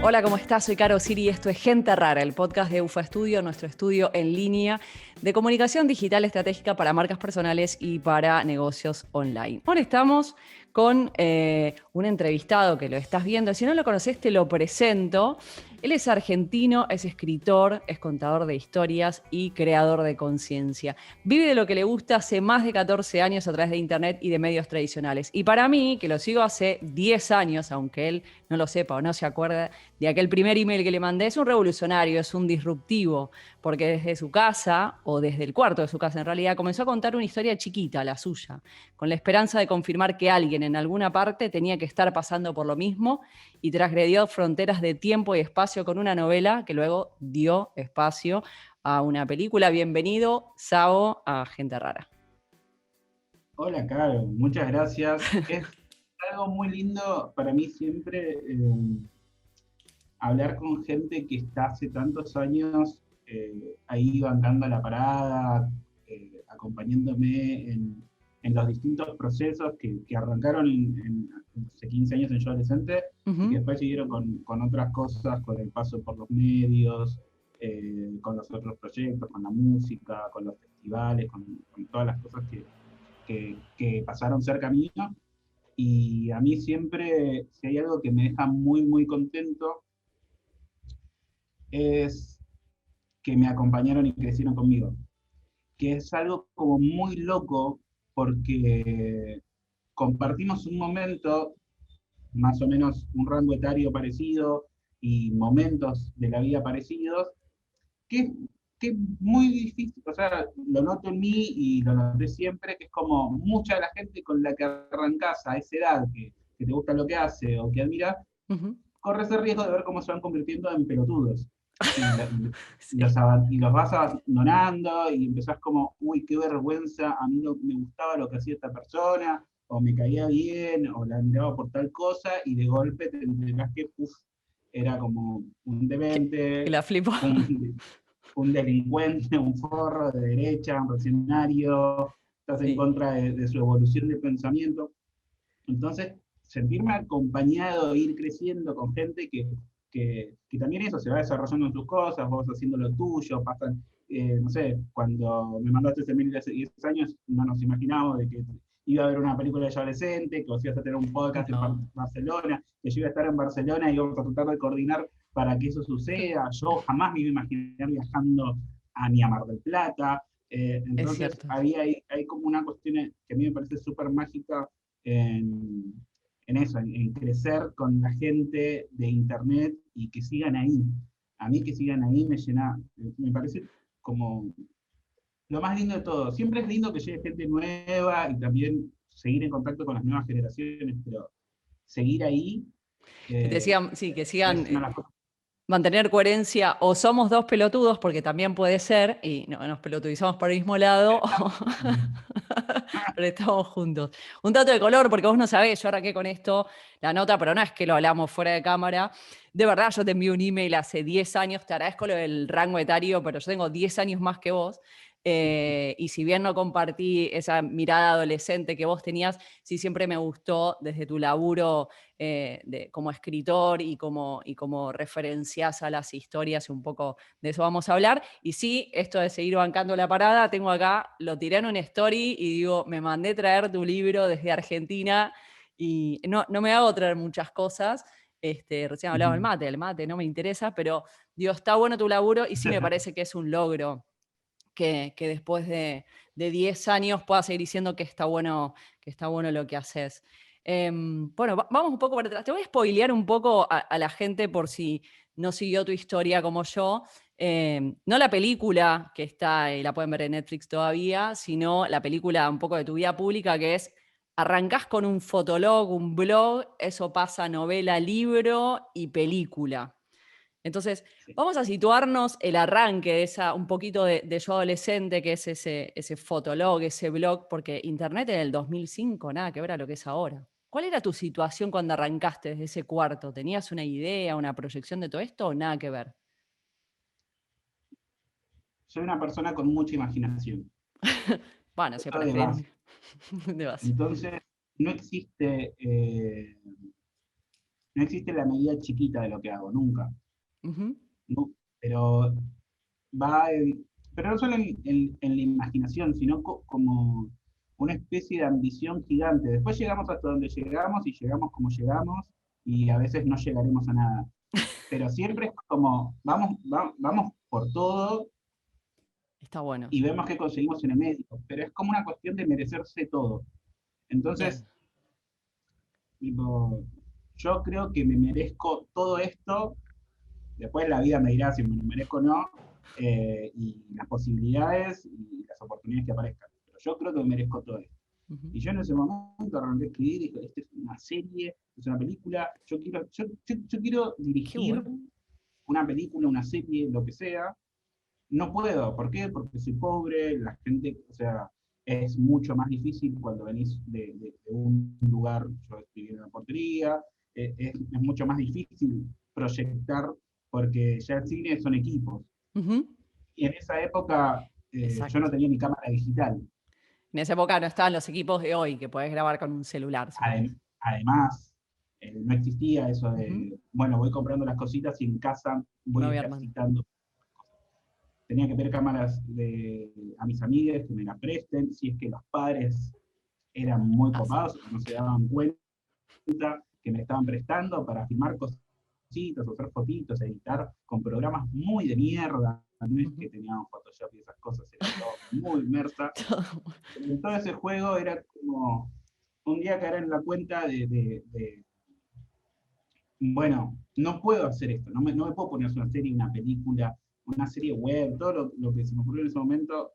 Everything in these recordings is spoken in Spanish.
Hola, ¿cómo estás? Soy Caro Siri y esto es Gente Rara, el podcast de UFA Studio, nuestro estudio en línea de comunicación digital estratégica para marcas personales y para negocios online. Ahora estamos con un entrevistado que lo estás viendo. Si no lo conoces, te lo presento. Él es argentino, es escritor, es contador de historias y creador de conciencia. Vive de lo que le gusta hace más de 14 años a través de internet y de medios tradicionales. Y para mí, que lo sigo hace 10 años, aunque él no lo sepa o no se acuerda de aquel primer email que le mandé, es un revolucionario, es un disruptivo, porque desde su casa, o desde el cuarto de su casa en realidad, comenzó a contar una historia chiquita, la suya, con la esperanza de confirmar que alguien en alguna parte tenía que estar pasando por lo mismo, y transgredió fronteras de tiempo y espacio con una novela que luego dio espacio a una película. Bienvenido, Sabo, a Gente Rara. Hola, Caro, muchas gracias. Es algo muy lindo para mí siempre hablar con gente que está hace tantos años ahí bancando la parada, acompañándome en los distintos procesos que arrancaron hace 15 años en Yo Adolescente y que después siguieron con otras cosas, con el paso por los medios, con los otros proyectos, con la música, con los festivales, con todas las cosas que pasaron cerca mío. Y a mí siempre, si hay algo que me deja muy, muy contento, es que me acompañaron y crecieron conmigo. Que es algo como muy loco porque compartimos un momento, más o menos un rango etario parecido y momentos de la vida parecidos, que, que es muy difícil, o sea, lo noto en mí y lo noté siempre, que es como mucha de la gente con la que arrancás a esa edad, que te gusta lo que hace o que admiras, corres el riesgo de ver cómo se van convirtiendo en pelotudos. Y, Sí. y los vas abandonando y empezás como, uy, qué vergüenza, a mí no, me gustaba lo que hacía esta persona, o me caía bien, o la admiraba por tal cosa, y de golpe te enterás que era como un Que demente, la flipo. un, un delincuente, un forro de derecha, un reaccionario, estás en Sí. contra de su evolución de pensamiento. Entonces, sentirme acompañado, ir creciendo con gente que también eso se va desarrollando en tus cosas, vos haciendo lo tuyo, pasan, no sé, cuando me mandaste ese mail hace 10 años, no nos imaginábamos de que iba a haber una película de adolescente, que vos ibas a tener un podcast en No. Barcelona, que yo iba a estar en Barcelona y íbamos a tratar de coordinar para que eso suceda. Yo jamás me iba a imaginar viajando a ni a Mar del Plata. Es Entonces, cierto. hay como una cuestión que a mí me parece súper mágica en, en eso, en crecer con la gente de internet y que sigan ahí. A mí que sigan ahí me llena, me parece como lo más lindo de todo. Siempre es lindo que llegue gente nueva y también seguir en contacto con las nuevas generaciones, pero seguir ahí Que te eh, sigan, sí, que sigan es una de las cosas. mantener coherencia, o somos dos pelotudos, porque también puede ser, y no, nos pelotudizamos por el mismo lado, pero estamos juntos. Un dato de color, porque vos no sabés, yo arranqué con esto, la nota, pero no es que lo hablamos fuera de cámara. De verdad, yo te envié un email hace 10 años, te agradezco lo del rango etario, pero yo tengo 10 años más que vos. Y si bien no compartí esa mirada adolescente que vos tenías, sí siempre me gustó desde tu laburo como escritor y como referencias a las historias, un poco de eso vamos a hablar. Y sí, esto de seguir bancando la parada, tengo acá, lo tiré en un story y digo, me mandé traer tu libro desde Argentina y no me hago traer muchas cosas. Recién hablaba el mate no me interesa, pero digo, está bueno tu laburo y sí me parece que es un logro que después de 10 años pueda seguir diciendo que está bueno lo que haces. Bueno, vamos un poco para atrás. Te voy a spoilear un poco a la gente por si no siguió tu historia como yo. No la película que está, la pueden ver en Netflix todavía, sino la película un poco de tu vida pública, que es, arrancás con un fotolog, un blog, eso pasa novela, libro y película. Entonces, Sí. vamos a situarnos el arranque de esa, un poquito de yo adolescente, que es ese fotolog, ese blog, porque Internet en el 2005, nada que ver a lo que es ahora. ¿Cuál era tu situación cuando arrancaste desde ese cuarto? ¿Tenías una idea, una proyección de todo esto o nada que ver? Soy una persona con mucha imaginación. Bueno, Eso siempre de fui base. de base. Entonces, no existe no existe la medida chiquita de lo que hago, nunca. Ujú. No, pero va pero no solo en la imaginación, sino como una especie de ambición gigante. Después llegamos hasta donde llegamos y llegamos como llegamos y a veces no llegaremos a nada. Pero siempre es como, vamos por todo Está bueno y eso. vemos qué conseguimos en el medio. Pero es como una cuestión de merecerse todo. Bien. Entonces, tipo, yo creo que me merezco todo esto. Después la vida me dirá si me lo merezco o no, y las posibilidades y las oportunidades que aparezcan. Pero yo creo que me merezco todo esto. Ujú. Y yo en ese momento arranqué a escribir y dije, esta es una serie, es una película, yo quiero Qué dirigir bueno. una película, una serie, lo que sea. No puedo, ¿por qué? Porque soy pobre, la gente, o sea, es mucho más difícil cuando venís de un lugar, yo escribí en una portería, es mucho más difícil proyectar porque ya el cine son equipos. Ujú. Y en esa época yo no Exacto. tenía ni cámara digital. En esa época no estaban los equipos de hoy, que podés grabar con un celular, si querés. Además, no existía eso Ujú. de, bueno, voy comprando las cositas y en casa Me voy voy armando. ejercitando. Tenía que pedir cámaras a mis amigas que me las presten, si es que los padres eran muy Ah, sí. copados o no se daban cuenta que me estaban prestando para filmar cositas, hacer fotitos, editar con programas muy de mierda. No es Ujú. que teníamos Photoshop y esas cosas, era todo muy inmersa. Pero en todo ese juego era como un día caer en la cuenta de bueno, no puedo hacer esto, no me puedo poner una serie, una película, una serie web, todo lo que se me ocurrió en ese momento,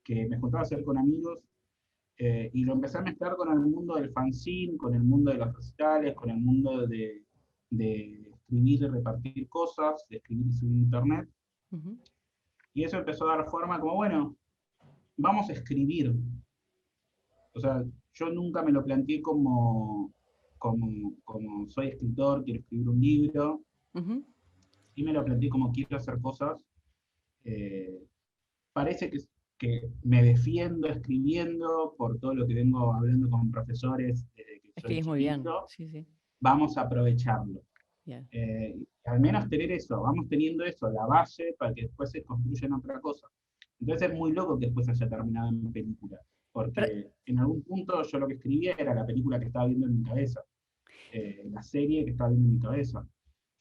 que me juntaba a hacer con amigos, y lo empecé a mezclar con el mundo del fanzine, con el mundo de los recitales, con el mundo de escribir y repartir cosas, de escribir y subir a internet, Ujú. y eso empezó a dar forma como, bueno, vamos a escribir. O sea, yo nunca me lo planteé como soy escritor, quiero escribir un libro, Ujú. y me lo planteé como quiero hacer cosas. Eh, Parece que me defiendo escribiendo por todo lo que vengo hablando con profesores desde que soy Escribís muy bien. chiquito. Sí, sí. Vamos a aprovecharlo. Bien. Al menos tener eso, vamos teniendo eso, la base, para que después se construya en otra cosa. Entonces es muy loco que después haya terminado en película, Pero, porque en algún punto yo lo que escribía era la película que estaba viendo en mi cabeza, la serie que estaba viendo en mi cabeza.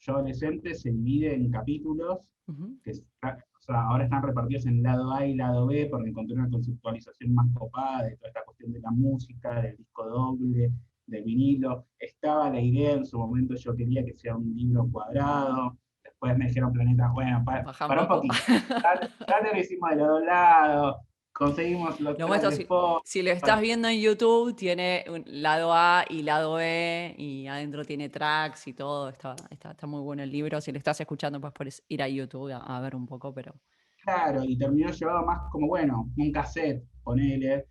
Yo adolescente se divide en capítulos ujú. o sea, ahora están repartidos en lado A y lado B porque encontré una conceptualización más copada de toda esta cuestión de la música, del disco doble, del vinilo. Estaba la idea en su momento, yo quería que sea un libro cuadrado. Después me dijeron Planeta, bueno, Baja un para un poco. poquito. Dale, lo hicimos de los dos lados, conseguimos los Lo tracks muestro, de Spotify. si lo estás viendo en YouTube, tiene un lado A y lado B, y adentro tiene tracks y todo. Está muy bueno el libro. Si lo estás escuchando, pues puedes ir a YouTube a ver un poco, pero Claro, y terminó llevado más como, bueno, un cassette, ponele,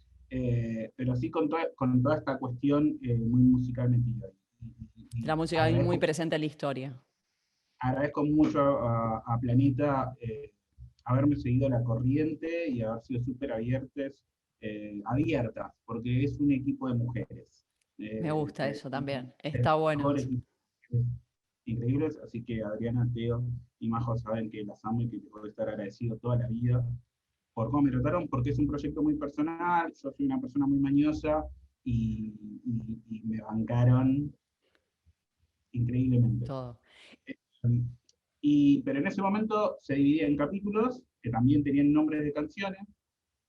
pero sí con toda esta cuestión muy musical metida. la Y música ahí muy presente en la historia. agradezco mucho a Planeta haberme seguido la corriente y haber sido súper abiertas, porque es un equipo de mujeres. Me gusta Es eso el también. Está bueno mejor eso. equipo de mujeres increíbles, así que Adriana, Teo y Majo saben que las amo y que les voy a estar agradecido toda la vida por cómo me trataron, porque es un proyecto muy personal, yo soy una persona muy mañosa y me bancaron increíblemente. Todo. Eh, pero en ese momento se dividía en capítulos, que también tenían nombres de canciones,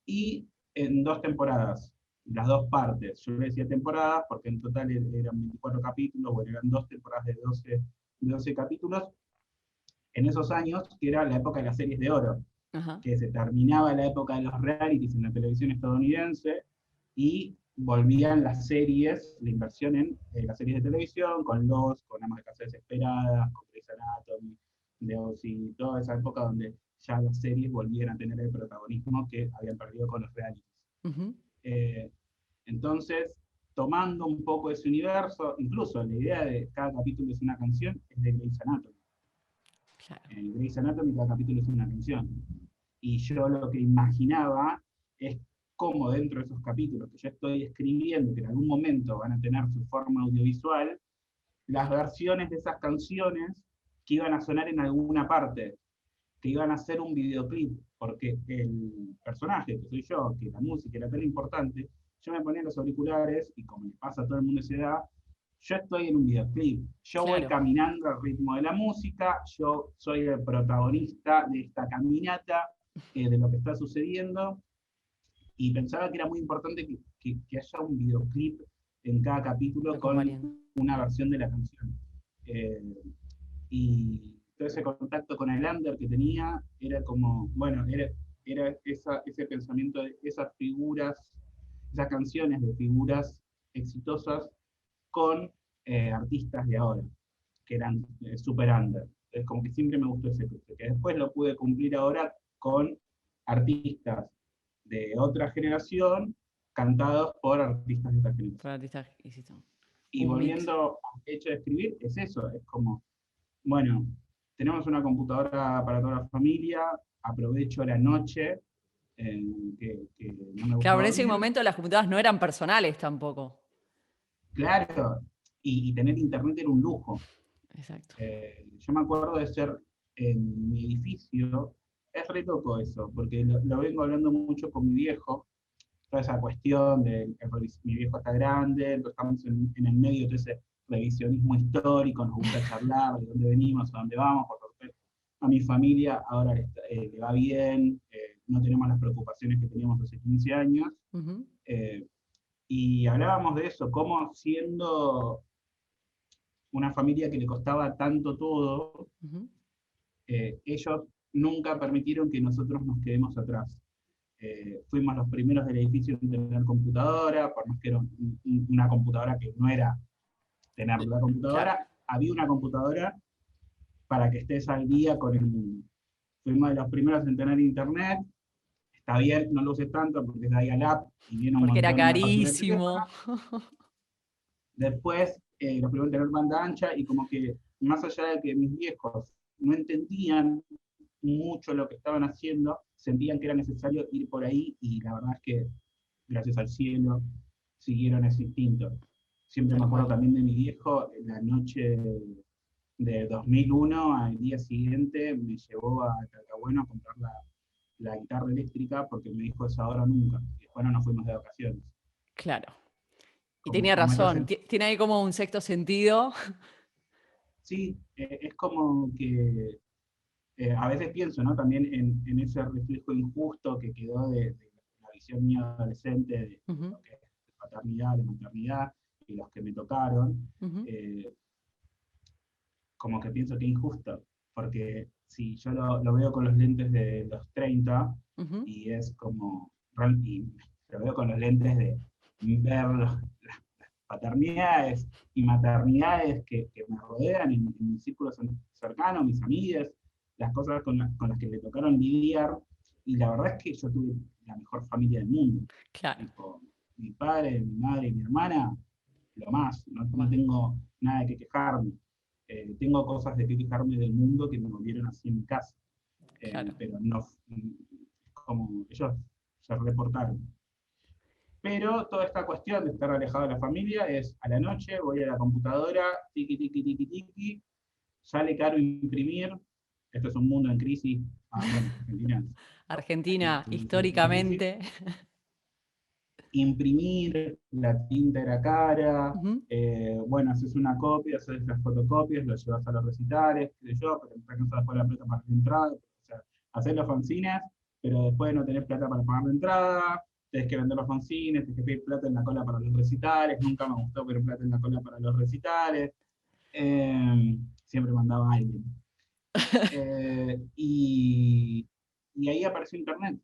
y en dos temporadas, las dos partes. Yo le decía temporadas porque en total eran 24 capítulos, bueno, eran dos temporadas de 12 capítulos, en esos años, que era la época de las series de oro, Ajá. que se terminaba la época de los realities en la televisión estadounidense y volvían las series, la inversión en las series de televisión, con con Amas de Casa Desesperadas, con Grey's Anatomy, The O.C., toda esa época donde ya las series volvían a tener el protagonismo que habían perdido con los realities. Ujú. Eh, entonces, tomando un poco ese universo, incluso la idea de cada capítulo es una canción, es de Grey's Anatomy. Claro. En Grey's Anatomy cada capítulo es una canción. Y yo lo que imaginaba es cómo dentro de esos capítulos que yo estoy escribiendo, que en algún momento van a tener su forma audiovisual, las versiones de esas canciones que iban a sonar en alguna parte, que iban a hacer un videoclip, porque el personaje, que soy yo, que la música era tan importante, yo me ponía los auriculares y como le pasa a todo el mundo de esa edad, yo estoy en un videoclip, yo voy Claro, caminando al ritmo de la música, yo soy el protagonista de esta caminata, de lo que está sucediendo, y pensaba que era muy importante que haya un videoclip en cada capítulo con acompañando. una versión de la canción. Eh, y todo ese contacto con el under que tenía era como, bueno, era ese pensamiento de esas figuras, esas canciones de figuras exitosas con artistas de ahora, que eran super under. Es como que siempre me gustó ese cruce, que después lo pude cumplir ahora con artistas de otra generación, cantados por artistas de esta generación. Para artistas hiciste Y un mix. volviendo al hecho de escribir, es eso, es como, bueno, tenemos una computadora para toda la familia, aprovecho la noche, que no me gusta Claro, en ese dormir, momento las computadoras no eran personales tampoco. claro, y tener internet era un lujo. Exacto. Yo me acuerdo de ser en mi edificio, es re loco eso, porque lo vengo hablando mucho con mi viejo, toda esa cuestión de que mi viejo está grande, estamos en el medio de ese revisionismo histórico, nos gusta charlar de dónde venimos, a dónde vamos, por suerte a mi familia ahora le va bien, no tenemos las preocupaciones que teníamos hace 15 años, Ujú, eh, y hablábamos de eso, cómo siendo una familia que le costaba tanto todo, ujú. ellos nunca permitieron que nosotros nos quedemos atrás. Fuimos los primeros del edificio en tener computadora, por más que era una computadora que no era tener la Claro. computadora, había una computadora para que estés al día con el mundo. Fuimos de los primeros en tener internet, está bien, no lo uses tanto porque es dial-up y viene un Porque era montón en la factura del carísimo. teléfono. Después, los primeros en tener banda ancha y como que más allá de que mis viejos no entendían mucho lo que estaban haciendo, sentían que era necesario ir por ahí y la verdad es que, gracias al cielo, siguieron ese instinto. Siempre me Tal acuerdo cual. también de mi viejo, la noche de 2001, al día siguiente, me llevó a Talcahuano a comprar la guitarra eléctrica porque me dijo es ahora o nunca. Y después no nos fuimos de vacaciones. Claro. Y Como, tenía como esa razón. Tiene ahí como un sexto sentido. sí, es como que a veces pienso, ¿no? También en ese reflejo injusto que quedó de la visión mía adolescente de Ujú, lo que es paternidad, de maternidad, y los que me tocaron, ujú, eh, como que pienso que injusto, porque si yo lo veo con los lentes de los 30, ujú. y es como, y lo veo con los lentes de ver las paternidades y maternidades que me rodean en mi círculo cercano, mis amigas, las cosas con las que me tocaron lidiar, y la verdad es que yo tuve la mejor familia del mundo. Claro. Tipo, mi padre, mi madre y mi hermana, lo más, no Más. tengo nada de qué quejarme. Tengo cosas de qué quejarme del mundo que me volvieron así en mi casa, Claro. pero no, como ellos se reportaron. Pero toda esta cuestión de estar alejado de la familia es a la noche, voy a la computadora, tiki, tiki, tiki, tiki, sale caro imprimir, esto es un mundo en crisis, bueno, Argentina Argentina, en crisis, históricamente. imprimir, la tinta era cara, Ujú. bueno, haces una copia, haces las fotocopias, lo llevas a los recitales, qué sé yo, pero después no sabes la plata para la entrada, o sea, hacer los fanzines, pero después no tenés plata para pagar la entrada, tenés que vender los fanzines, tenés que pedir plata en la cola para los recitales, nunca me gustó pedir plata en la cola para los recitales, siempre mandaba a alguien. Y ahí apareció Internet,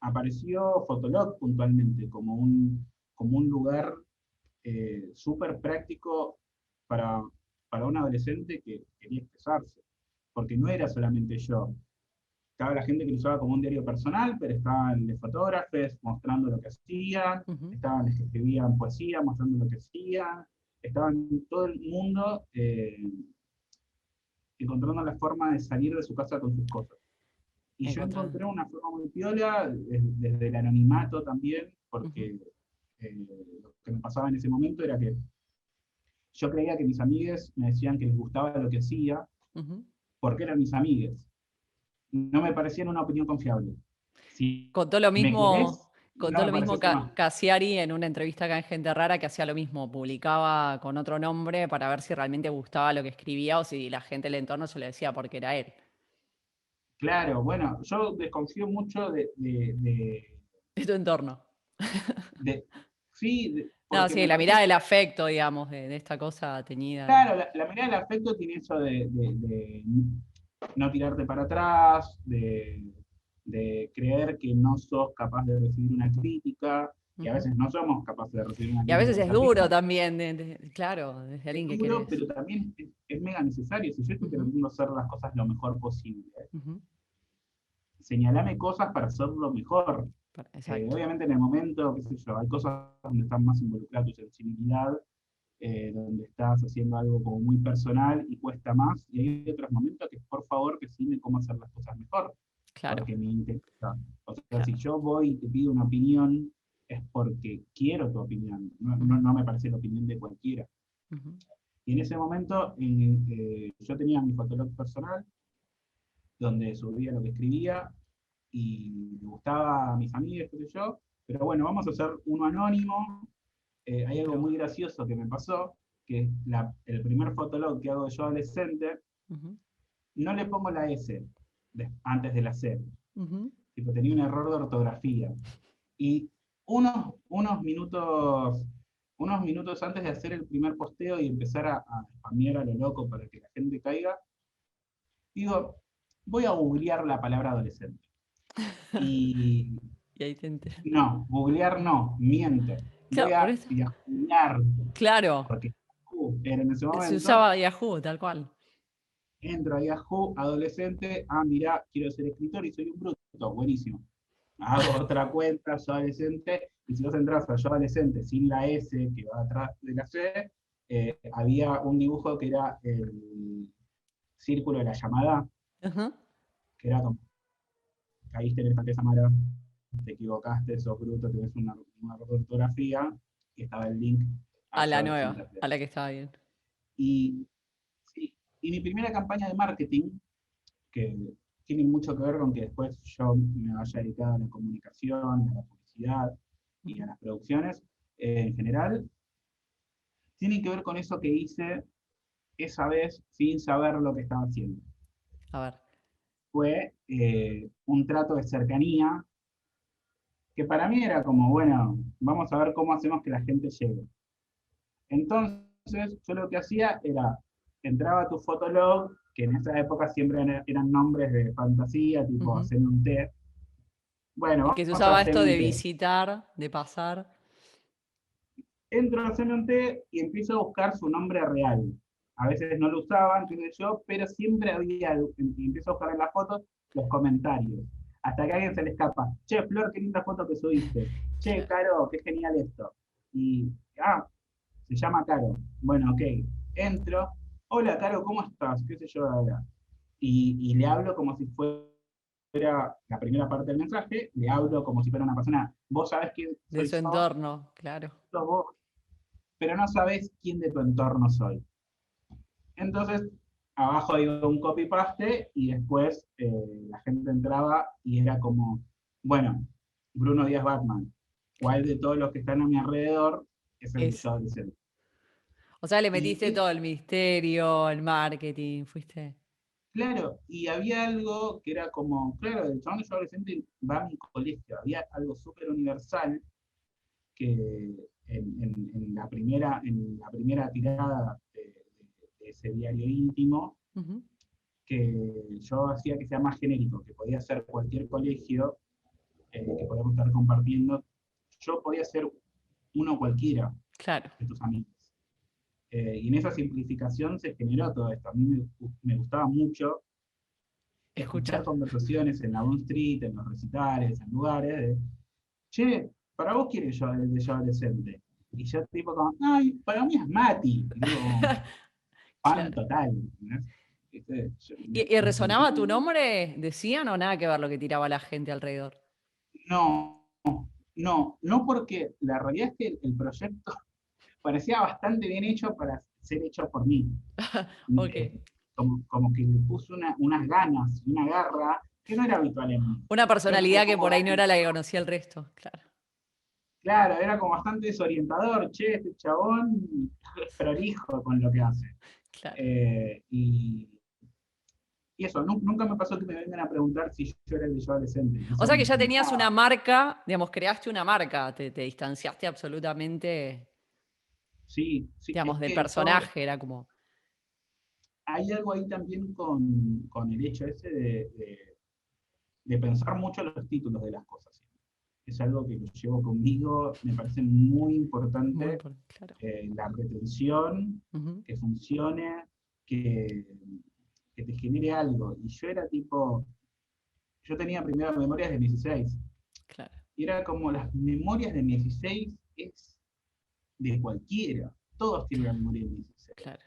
apareció Fotolog puntualmente como un lugar súper práctico para, para un adolescente que quería expresarse, porque no era solamente yo. Estaba la gente que lo usaba como un diario personal, pero estaban los fotógrafos mostrando lo que hacían, Ujú. estaban los que escribían poesía mostrando lo que hacían, estaban todo el mundo encontrando la forma de salir de su casa con sus cosas. Y yo Encontrar. encontré una forma muy piola, desde el anonimato también, Ujú. porque lo que me pasaba en ese momento era que yo creía que mis amigues me decían que les gustaba lo que hacía, Ujú. porque eran mis amigues. No me parecían una opinión confiable. Si Contó lo me querés, mismo, no me pareces una... Cassiari en una entrevista acá en Gente Rara, que hacía lo mismo, publicaba con otro nombre para ver si realmente gustaba lo que escribía o si la gente del entorno se le decía porque era él. Claro, bueno, yo desconfío mucho De tu entorno. de- sí, No, porque sí, me la parece mirada que, del afecto, digamos, de esta cosa teñida. claro, la mirada del afecto tiene eso de no tirarte para atrás, de creer que no sos capaz de recibir una crítica, y a Ujú. veces no somos capaces de recibir una Y a crítica veces de es esa duro crítica. también, claro, desde Es alguien que duro, querés. pero también es mega necesario. Si yo estoy Ujú, tratando de hacer las cosas lo mejor posible, ujú. señalame cosas para hacerlo mejor. Exacto, Obviamente en el momento, qué sé yo, hay cosas donde están más involucrada tu sensibilidad, donde estás haciendo algo como muy personal y cuesta más, y hay otros momentos que por favor que decime cómo hacer las cosas mejor, claro, porque me interesa. O sea, si claro. yo voy y te pido una opinión, es porque quiero tu opinión, Ujú, no me parece la opinión de cualquiera. ujú, Y en ese momento yo tenía mi fotolog personal, donde subía lo que escribía, y me gustaba a mis amigos, qué sé yo, pero bueno, vamos a hacer uno anónimo. Hay algo pero, muy gracioso que me pasó, que es el primer fotolog que hago yo adolescente, ujú, no le pongo la S antes de la C, ujú. tipo, tenía un error de ortografía. Y unos minutos antes de hacer el primer posteo y empezar a spamear a lo loco para que la gente caiga, digo, voy a googlear la palabra adolescente. Y Y ahí te enteras. no, googlear no, miento. Voy Claro, por a eso. yahunear, Claro, porque era en ese se momento. usaba Yahoo, tal cual. Entro a Yahoo, adolescente, mira, quiero ser escritor y soy un bruto, buenísimo. Hago otra cuenta, yo adolescente, y si vos entras a yo adolescente sin la S que va atrás de la C, había un dibujo que era el círculo de la llamada, Ajá. que era como, caíste en esta Samara, te equivocaste, sos bruto, tenés una ortografía, y estaba el link a A yo la adolescente. nueva, a la que estaba bien. Y, sí, y mi primera campaña de marketing, que tiene mucho que ver con que después yo me vaya dedicado a la comunicación, a la publicidad y a Ujú. las producciones en general, tiene que ver con eso que hice esa vez sin saber lo que estaba haciendo. A ver. Fue un trato de cercanía que para mí era como, bueno, vamos a ver cómo hacemos que la gente llegue. Entonces, yo lo que hacía era, entraba a tu fotolog, que en esa época siempre eran nombres de fantasía, tipo Ujú. hacer un té. Y Bueno, que se vamos a usaba hacer esto de un té. visitar, de pasar. Entro a CMT y empiezo a buscar su nombre real. A veces no lo usaban, qué sé yo, pero siempre había, y empiezo a buscar en las fotos los comentarios. Hasta que a alguien se le escapa, che, Flor, qué linda foto que subiste. Che, Claro. Caro, qué genial esto. Y, se llama Caro. Bueno, ok. Entro, hola, Caro, ¿cómo estás? ¿Qué sé yo ahora? Y le hablo como si fuera la primera parte del mensaje, le hablo como si fuera una persona, vos sabés quién De soy su yo, entorno, claro. sos vos, pero no sabés quién de tu entorno soy. Entonces, abajo digo un copy-paste y después la gente entraba y era como, bueno, Bruno Díaz Batman, ¿cuál de todos los que están a mi alrededor es el que Es. yo adolescente? O sea, le Y metiste todo el misterio, el marketing, fuiste. claro, y había algo que era como, claro, el chabón de yo adolescente va a mi colegio, había algo súper universal que en la primera tirada de ese diario íntimo, Ujú. que yo hacía que sea más genérico, que podía ser cualquier colegio que podíamos estar compartiendo, yo podía ser uno cualquiera Claro. de tus amigos. Y en esa simplificación se generó todo esto. A mí me gustaba mucho escuchar Escuchar. conversaciones en la Bond Street, en los recitales, en lugares, de, che, ¿para vos quién es yo, el de yo adolescente? Y yo tipo como, ay, para mí es Mati. Y digo, fan Claro. total. ¿No? ¿Viste? ¿Y Me sentí resonaba tu nombre? ¿Decían o nada que ver lo que tiraba la gente alrededor? no, no porque la realidad es que el proyecto parecía bastante bien hecho para ser hecho por mí. Ok. Como que le puso unas ganas, una garra, que no era habitual en mí. Una Yo no sé personalidad que cómo por ahí no gané. era la que conocía el resto, claro. Claro, era como bastante desorientador, che, este chabón es prolijo con lo que hace. Claro. Eh, y, y eso, nunca me pasó que me vengan a preguntar si yo era el de yo adolescente. O Eso sea que ya me tenías una daba. marca, digamos, creaste una marca, te distanciaste absolutamente, Sí, sí, es digamos, del que yo, personaje, era como, hay algo ahí también con el hecho ese de pensar mucho los títulos de las cosas. Es algo que lo llevo conmigo, me parece muy muy importante, importante, claro. la retención, Ujú, que funcione, que, que te genere algo. Y yo era tipo, yo tenía primero memorias de 16, claro, y era como las memorias de 16 es de cualquiera, todos tienen una memoria de 16. claro,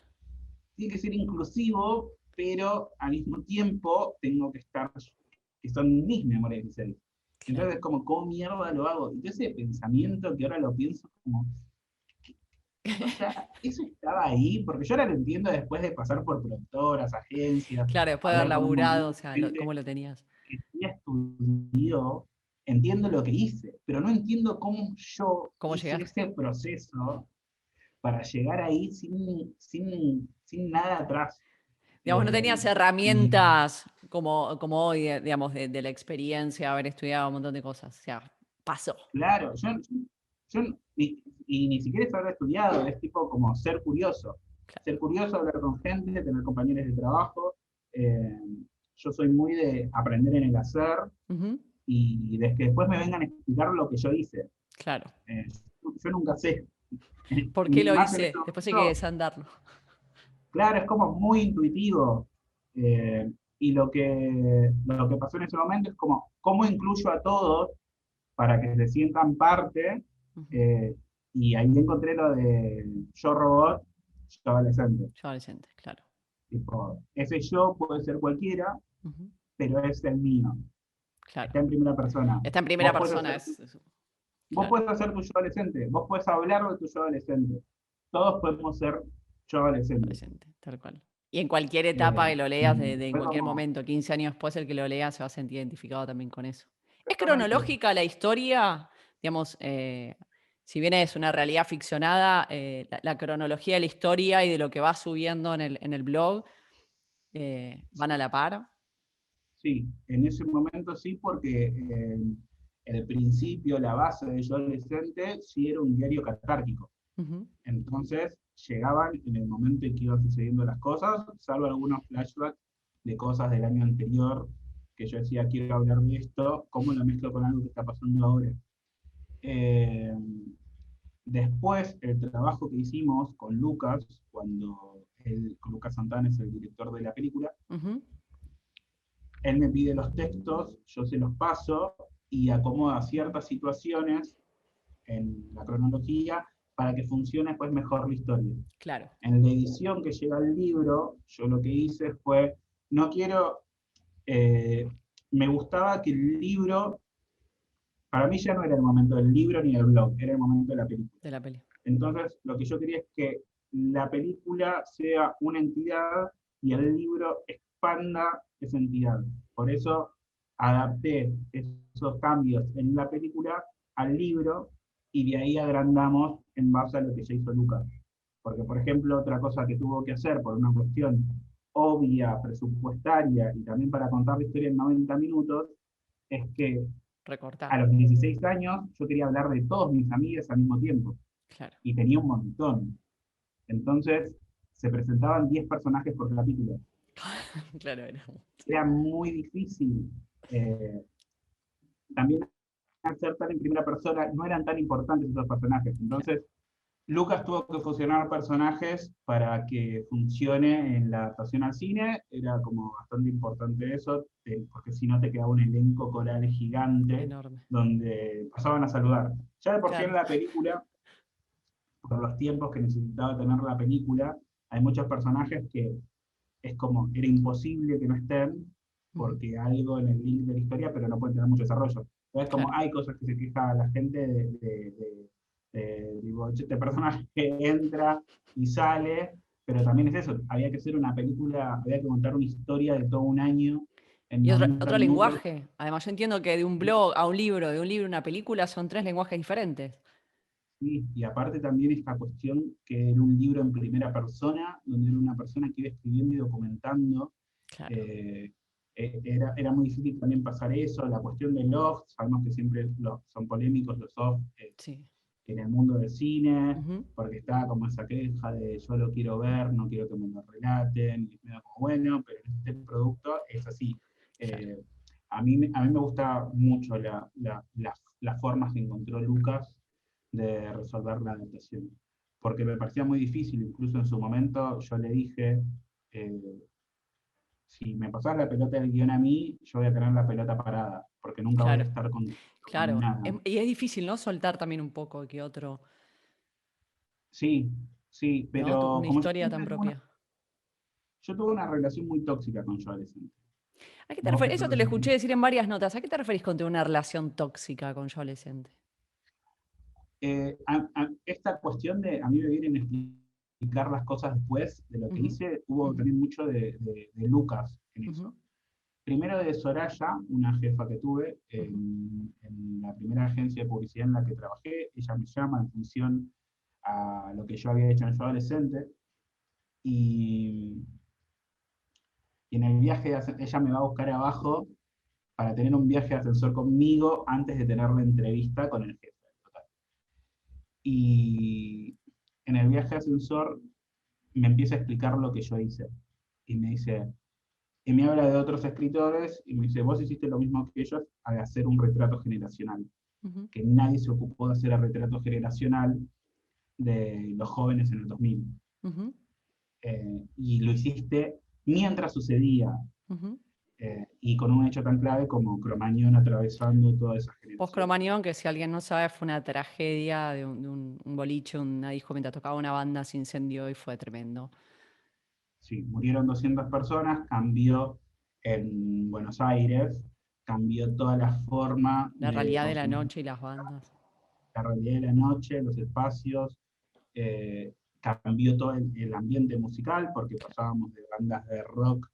Tiene que ser inclusivo, pero al mismo tiempo tengo que estar, que son mis memorias de 16. claro. Entonces, como, ¿cómo mierda lo hago? Y ese pensamiento que ahora lo pienso como, o sea, eso estaba ahí, porque yo ahora lo entiendo después de pasar por productoras, agencias, Claro, después de haber hablar con un laburado, montón o de sea, gente cómo lo tenías. que sí estudió, entiendo lo que hice, pero no entiendo cómo yo ¿Cómo hice llegaste? ese proceso para llegar ahí sin nada atrás. Digamos, no Eh, tenías y herramientas como hoy, digamos, de la experiencia, haber estudiado un montón de cosas. O sea, pasó. claro, yo ni siquiera es haber estudiado, es tipo como ser curioso. Claro. Ser curioso, hablar con gente, tener compañeros de trabajo. eh, yo soy muy de aprender en el hacer Ujú, y de que después me vengan a explicar lo que yo hice. claro. Eh, yo nunca sé, ¿Por qué lo más en este hice? Después hay que momento, desandarlo. claro, es como muy intuitivo. Y lo que pasó en ese momento es como, ¿cómo incluyo a todos para que se sientan parte? Ujú. eh, y ahí encontré lo de yo robot, yo adolescente. Yo adolescente, claro. Tipo, ese yo puede ser cualquiera, Ujú, pero es el mío. claro. Está en primera persona. Está en primera Vos puedes persona, hacer tu, vos claro, puedes hacer tu yo adolescente, vos puedes hablar de tu yo adolescente. Todos podemos ser yo adolescente. adolescente, tal cual. Y en cualquier etapa que lo leas, Y en fue cualquier como, momento, 15 años después, el que lo lea se va a sentir identificado también con eso. ¿Es exactamente. cronológica la historia? Digamos, si bien es una realidad ficcionada, la cronología de la historia y de lo que va subiendo en el blog van a la par. Sí, en ese momento sí, porque el principio, la base de Yo Adolescente, sí era un diario catártico. Ujú, Entonces llegaban en el momento en que iban sucediendo las cosas, salvo algunos flashbacks de cosas del año anterior, que yo decía, quiero hablar de esto, ¿cómo lo mezclo con algo que está pasando ahora? Eh, Después, el trabajo que hicimos con Lucas, con Lucas Santana es el director de la película, ujú, él me pide los textos, yo se los paso y acomoda ciertas situaciones en la cronología para que funcione pues mejor la historia. claro. En la edición que llega al libro, yo lo que hice fue, no quiero, eh, me gustaba que el libro, para mí ya no era el momento del libro ni del blog, era el momento de la película. De la peli. Entonces, lo que yo quería es que la película sea una entidad y el libro expanda esa entidad. Por eso adapté esos cambios en la película al libro y de ahí agrandamos en base a lo que ya hizo Lucas. Porque, por ejemplo, otra cosa que tuvo que hacer por una cuestión obvia, presupuestaria y también para contar la historia en 90 minutos, es que Recortar, a los 16 años yo quería hablar de todos mis amigos al mismo tiempo claro. y tenía un montón. Entonces se presentaban 10 personajes por capítulo. Claro, era. Sí. Era muy difícil. Eh, También hacer tan en primera persona, no eran tan importantes esos personajes. Claro. Entonces, Lucas tuvo que fusionar personajes para que funcione en la adaptación al cine. Era como bastante importante eso, porque si no te quedaba un elenco coral gigante Enorme. donde pasaban a saludar. Ya de por sí en Claro. la película por los tiempos que necesitaba tener la película, hay muchos personajes que es como, era imposible que no estén, Ujú, porque algo en el link de la historia, pero no pueden tener mucho desarrollo. Entonces, como claro. hay cosas que se queja la gente digo, este personaje que entra y sale, pero también es eso, había que hacer una película, había que contar una historia de todo un año en Y otro, 90 otro minutos. lenguaje. Además, yo entiendo que de un blog a un libro, de un libro a una película, son tres lenguajes diferentes. Sí, y aparte también esta cuestión que era un libro en primera persona, donde era una persona que iba escribiendo y documentando. Claro, eh, era muy difícil también pasar eso, la cuestión de Loft, sabemos que siempre son polémicos los Loft sí. en el mundo del cine, Ujú. porque estaba como esa queja de yo lo quiero ver, no quiero que me lo relaten, y me da como bueno, pero este producto es así. Claro, Eh, a mí me gusta mucho las formas que encontró Lucas de resolver la adaptación, porque me parecía muy difícil, incluso en su momento yo le dije, eh, si me pasas la pelota del guión a mí, yo voy a tener la pelota parada, porque nunca voy a claro, estar con claro. nada. Y es difícil, ¿no? Soltar también un poco que otro, Sí, sí, ¿no? pero Una como yo historia tan siempre propia. yo tuve una relación muy tóxica con Joe Alessandro. ¿A qué te ¿Vos qué referís? Eso te lo relación escuché tenés? decir en varias notas. ¿A qué te referís con tener una relación tóxica con yo adolescente? Esta cuestión de, a mí me vienen a explicar las cosas después de lo que Ujú, hice, hubo ujú, también mucho de Lucas en ujú, eso. Primero de Soraya, una jefa que tuve ujú, en la primera agencia de publicidad en la que trabajé, ella me llama en función a lo que yo había hecho en Yo Adolescente, y, y en el viaje, ella me va a buscar abajo para tener un viaje de ascensor conmigo antes de tener la entrevista con el jefe. Y en el viaje de ascensor me empieza a explicar lo que yo hice. Y me dice, y me habla de otros escritores, y me dice, vos hiciste lo mismo que ellos al hacer un retrato generacional, ujú, que nadie se ocupó de hacer el retrato generacional de los jóvenes en el 2000. ujú, Y lo hiciste mientras sucedía, ujú. y con un hecho tan clave como Cromañón atravesando toda esa generación. Post-Cromañón, que si alguien no sabe, fue una tragedia de un boliche, una disco mientras tocaba una banda, se incendió y fue tremendo. Sí, murieron 200 personas, cambió en Buenos Aires, cambió toda la forma La de realidad de la consumir noche y las bandas. la realidad de la noche, los espacios, cambió todo el ambiente musical, porque Claro. pasábamos de bandas de rock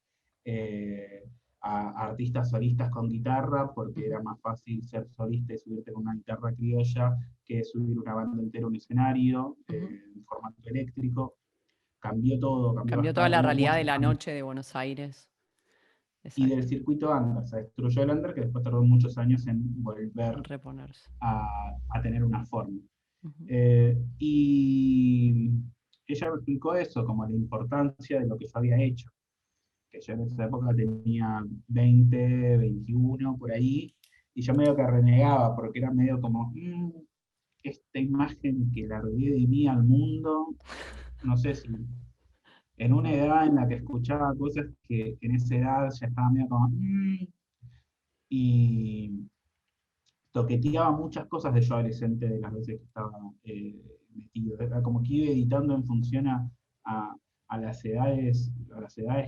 eh, a artistas solistas con guitarra, porque Ujú, era más fácil ser solista y subirte con una guitarra criolla que subir una banda entera a un escenario ujú. en formato eléctrico. Cambió todo, cambió Cambió toda hasta la hubo realidad de la muchos noche de Buenos Aires. y del Exacto. circuito under. Se destruyó el under que después tardó muchos años en En volver reponerse. a tener una forma. Ujú, Y ella me explicó eso, como la importancia de lo que yo había hecho, que yo en esa época tenía 20, 21, por ahí, y yo medio que renegaba, porque era medio como, esta imagen que largué de mí al mundo, no sé si en una edad en la que escuchaba cosas que en esa edad ya estaba medio como, y toqueteaba muchas cosas de yo adolescente de las veces que estaba metido. Era como que iba editando en función a, a las edades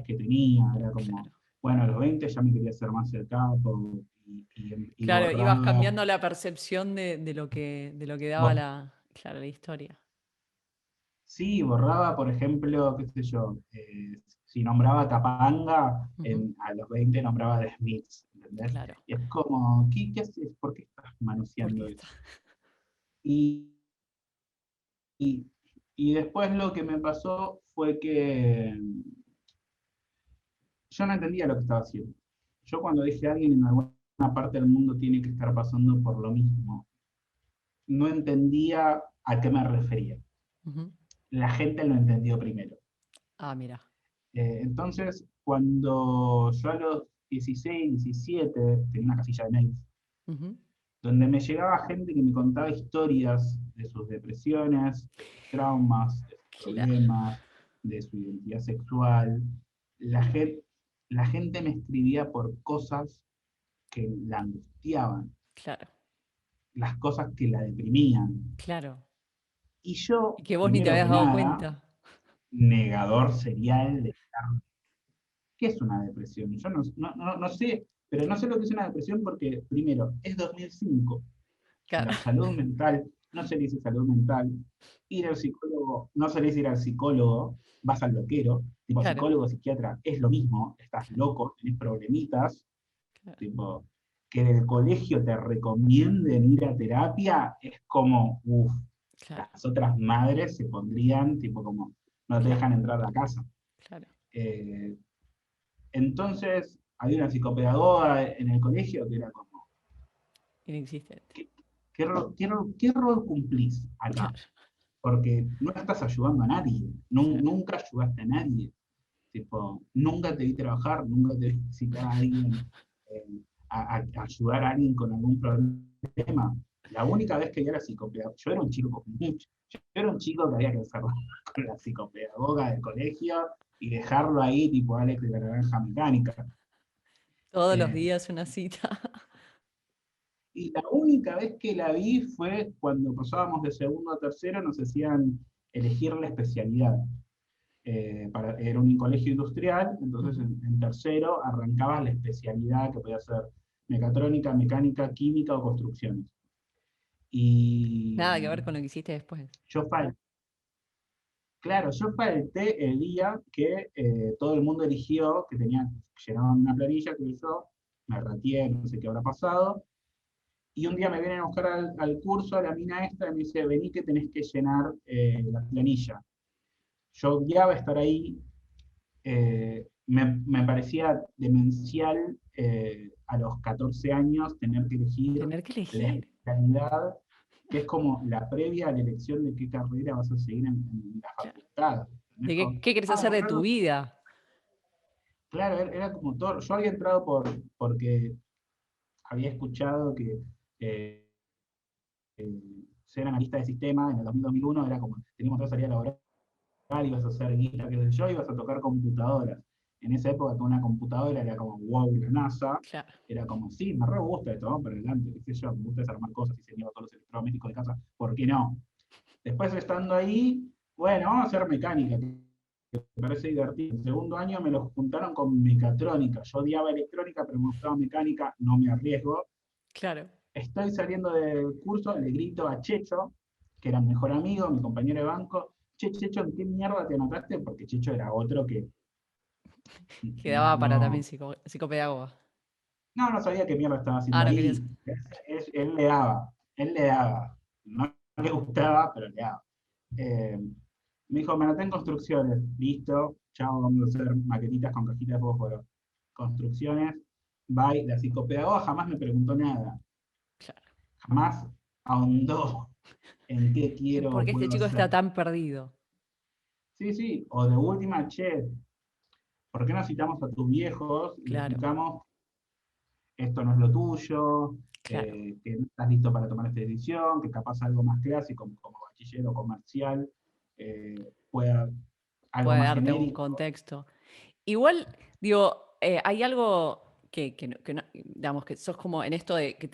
que tenía. Era como, claro. bueno, a los 20 ya me quería hacer más el capo y Claro, ibas borraba. cambiando la percepción de lo que daba Bor- la historia. sí, borraba, por ejemplo, qué sé yo, si nombraba Capanga, Ujú, a los 20 nombraba The Smiths, ¿entendés? claro. Y es como, ¿qué haces? ¿Por qué estás Porque manoseando está. eso? Y, y, y después lo que me pasó fue que yo no entendía lo que estaba haciendo. Yo cuando dije a alguien en alguna parte del mundo tiene que estar pasando por lo mismo, no entendía a qué me refería. Ujú. La gente lo entendió primero. Ah, mira. Entonces, cuando yo a los 16, 17, tenía una casilla de mails, Ujú. donde me llegaba gente que me contaba historias de sus depresiones, de sus traumas, de sus Claro, problemas, de su identidad sexual. La gente, la gente me escribía por cosas que la angustiaban, claro, las cosas que la deprimían. claro. Y yo, Y que vos ni te primero habías que dado nada, cuenta. negador serial de qué es una depresión. Yo no sé, pero no sé lo que es una depresión porque, primero, es 2005. Claro. La salud mental no se le dice salud mental. Ir al psicólogo, no se le dice ir al psicólogo, vas al loquero, tipo Claro, psicólogo, psiquiatra, es lo mismo, estás loco, tenés problemitas, claro, tipo, que en el colegio te recomienden ir a terapia, es como, uff, claro, las otras madres se pondrían, tipo como, no te claro, dejan entrar a la casa. claro. Eh, entonces, había una psicopedagoga en el colegio que era como, Inexistente. ¿qué, qué rol cumplís acá? Claro, Porque no estás ayudando a nadie, claro, nunca ayudaste a nadie, tipo, nunca te vi trabajar, nunca te vi visitar a alguien, eh, a ayudar a alguien con algún problema. La única vez que vi a la psicopedagoga, yo era un chico con mucho, yo era un chico que había que hacerlo con la psicopedagoga del colegio y dejarlo ahí, tipo Alex de la Naranja Mecánica. todos los Eh, días una cita. y la única vez que la vi fue cuando pasábamos de segundo a tercero, nos hacían elegir la especialidad. Era un colegio industrial, entonces Ujú. en tercero arrancabas la especialidad que podía ser mecatrónica, mecánica, química o construcciones. Y Nada que ver con lo que hiciste después. yo falté, claro, yo falté el día que todo el mundo eligió, que tenía, llenaban una planilla, que yo me ratié, no sé qué habrá pasado, y un día me vienen a buscar al curso, a la mina esta, y me dice, vení que tenés que llenar la planilla. Yo odiaba estar ahí, me parecía demencial a los 14 años tener que elegir Tener que la elegir. especialidad, que es como la previa a la elección de qué carrera vas a seguir en la Claro. facultad. ¿De ¿Entendés? qué querés hacer de tu vida? Claro, era como todo. Yo había entrado porque había escuchado que eh, ser analista de sistema en el 2000-2001 era como, teníamos otra salida laboral, ibas a hacer guita, qué sé yo, ibas a tocar computadoras. En esa época con una computadora era como, wow, la NASA. Claro. Era como, sí, me re gusta esto, vamos para adelante, qué sé yo, me gusta desarmar cosas y se lleva todos los electrodomésticos de casa, ¿por qué no? Después estando ahí, bueno, vamos a hacer mecánica, que me parece divertido. El segundo año me lo juntaron con mecatrónica. Yo odiaba electrónica, pero me gustaba mecánica, no me arriesgo. Claro. Estoy saliendo del curso, le grito a Checho, que era mi mejor amigo, mi compañero de banco, che, Checho, ¿en qué mierda te anotaste? Porque Checho era otro que Quedaba para también no, psicopedagoga. no sabía qué mierda estaba haciendo Ah, no querías. ahí. Él le daba. No le gustaba, pero le daba. Eh, Me dijo, me anoté en construcciones, listo, chao, vamos a hacer maquetitas con cajitas de fósforo. Construcciones, bye. La psicopedagoga jamás me preguntó nada, Claro. jamás ahondó en qué quiero ¿Por o qué este puedo chico hacer. está tan perdido? Sí, sí, o de última, che, ¿por qué no citamos a tus viejos y le Claro, explicamos esto no es lo tuyo, claro. que no estás listo para tomar esta decisión, que capaz algo más clásico, como bachiller o comercial, pueda algo Puede más darte un genérico? contexto. Igual, digo, hay algo digamos, que sos como en esto de que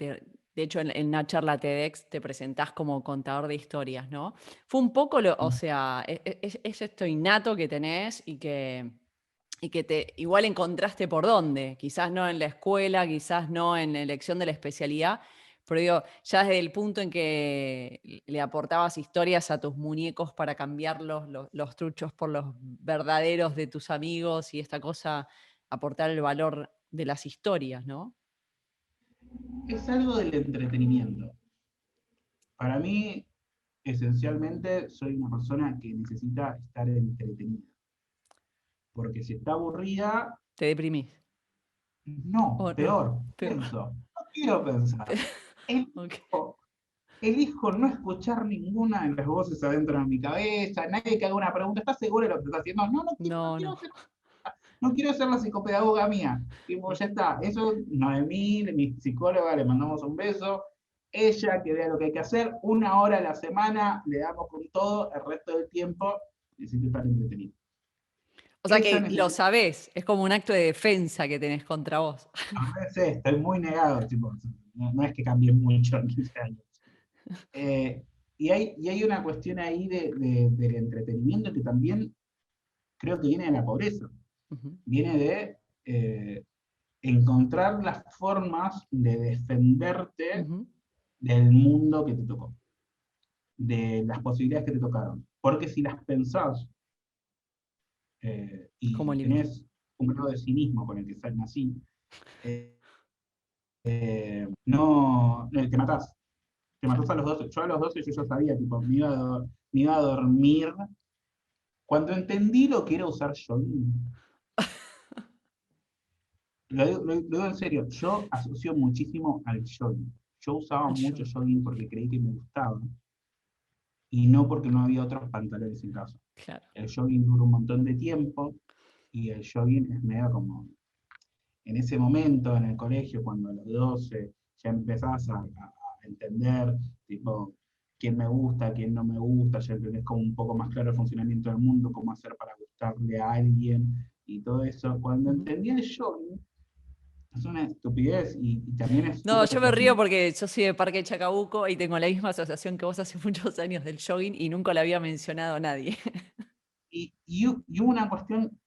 de hecho, en una charla TEDx te presentás como contador de historias, ¿no? Fue un poco, o sea, es esto innato que tenés y que te igual encontraste por dónde, quizás no en la escuela, quizás no en la elección de la especialidad, pero digo, ya desde el punto en que le aportabas historias a tus muñecos para cambiar los truchos por los verdaderos de tus amigos y esta cosa, aportar el valor de las historias, ¿no? Es algo del entretenimiento. Para mí, esencialmente, soy una persona que necesita estar entretenida. Porque si está aburrida, Te deprimís. no, O no, peor, peor. pienso, no quiero pensar. Ok. Elijo, elijo no escuchar ninguna de las voces adentro de mi cabeza, nadie que haga una pregunta, ¿estás seguro de lo que estás haciendo? No, no No, quiero no. hacer, no quiero ser la psicopedagoga mía. Tipo, ya está, eso, Noemí, mi psicóloga, le mandamos un beso, ella que vea lo que hay que hacer, 1 hora a la semana, le damos con todo, el resto del tiempo necesito estar entretenido. O sea Ella que lo necesita, sabés, es como un acto de defensa que tenés contra vos. a veces estoy muy negado, tipo, no es que cambie mucho en 15 años. Eh, y hay una cuestión ahí del entretenimiento que también creo que viene de la pobreza, Ujú, viene de encontrar las formas de defenderte ujú. del mundo que te tocó. de las posibilidades que te tocaron. Porque si las pensás Como y límite. tenés un grado de cinismo con el que salen así, eh, no, te matás. Te matás a los 12. Yo a los 12 yo ya sabía, tipo, me iba a dormir. Cuando entendí lo que era usar jogging, lo digo en serio, yo asocio muchísimo al jogging. Yo usaba Al mucho jogging. jogging porque creí que me gustaba y no porque no había otros pantalones en casa. Claro. El jogging dura un montón de tiempo y el jogging es medio como en ese momento en el colegio, cuando a los 12 ya empezás a entender, tipo, quién me gusta, quién no me gusta, ya entendés como un poco más claro el funcionamiento del mundo, cómo hacer para gustarle a alguien y todo eso. Cuando Ujú. entendí el jogging, es una estupidez y también es No, súper yo me río efectivo. porque yo soy de Parque Chacabuco y tengo la misma asociación que vos hace muchos años del jogging y nunca la había mencionado a nadie. Y hubo una cuestión,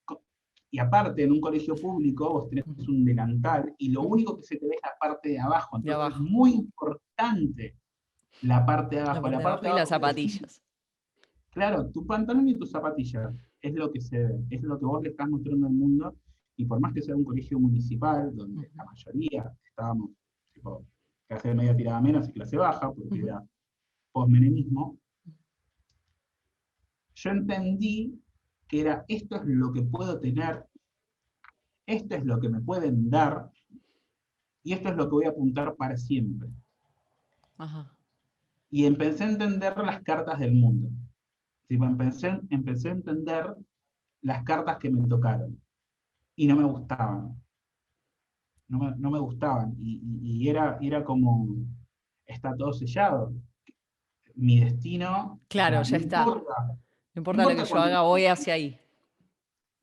y aparte en un colegio público vos tenés Ujú, un delantal y lo ujú. único que se te ve es la parte de abajo, De entonces es abajo. muy importante la parte de La abajo. parte La de parte abajo de y las abajo quiere decir, zapatillas. claro, tu pantalón y tus zapatillas es lo que se ve, es lo que vos le estás mostrando al mundo, y por más que sea un colegio municipal, donde Ujú, la mayoría estábamos, tipo, clase media tirada menos y clase baja, porque ujú. era postmenemismo, yo entendí que era esto es lo que puedo tener, esto es lo que me pueden dar, y esto es lo que voy a apuntar para siempre. Ajá. Y empecé a entender las cartas del mundo. Tipo, empecé a entender las cartas que me tocaron. Y no me gustaban. No me gustaban. Y era como, está todo sellado. Mi destino, o Claro, sea, ya está. No no importa lo que importa yo cuánta haga, voy imaginación, hacia ahí.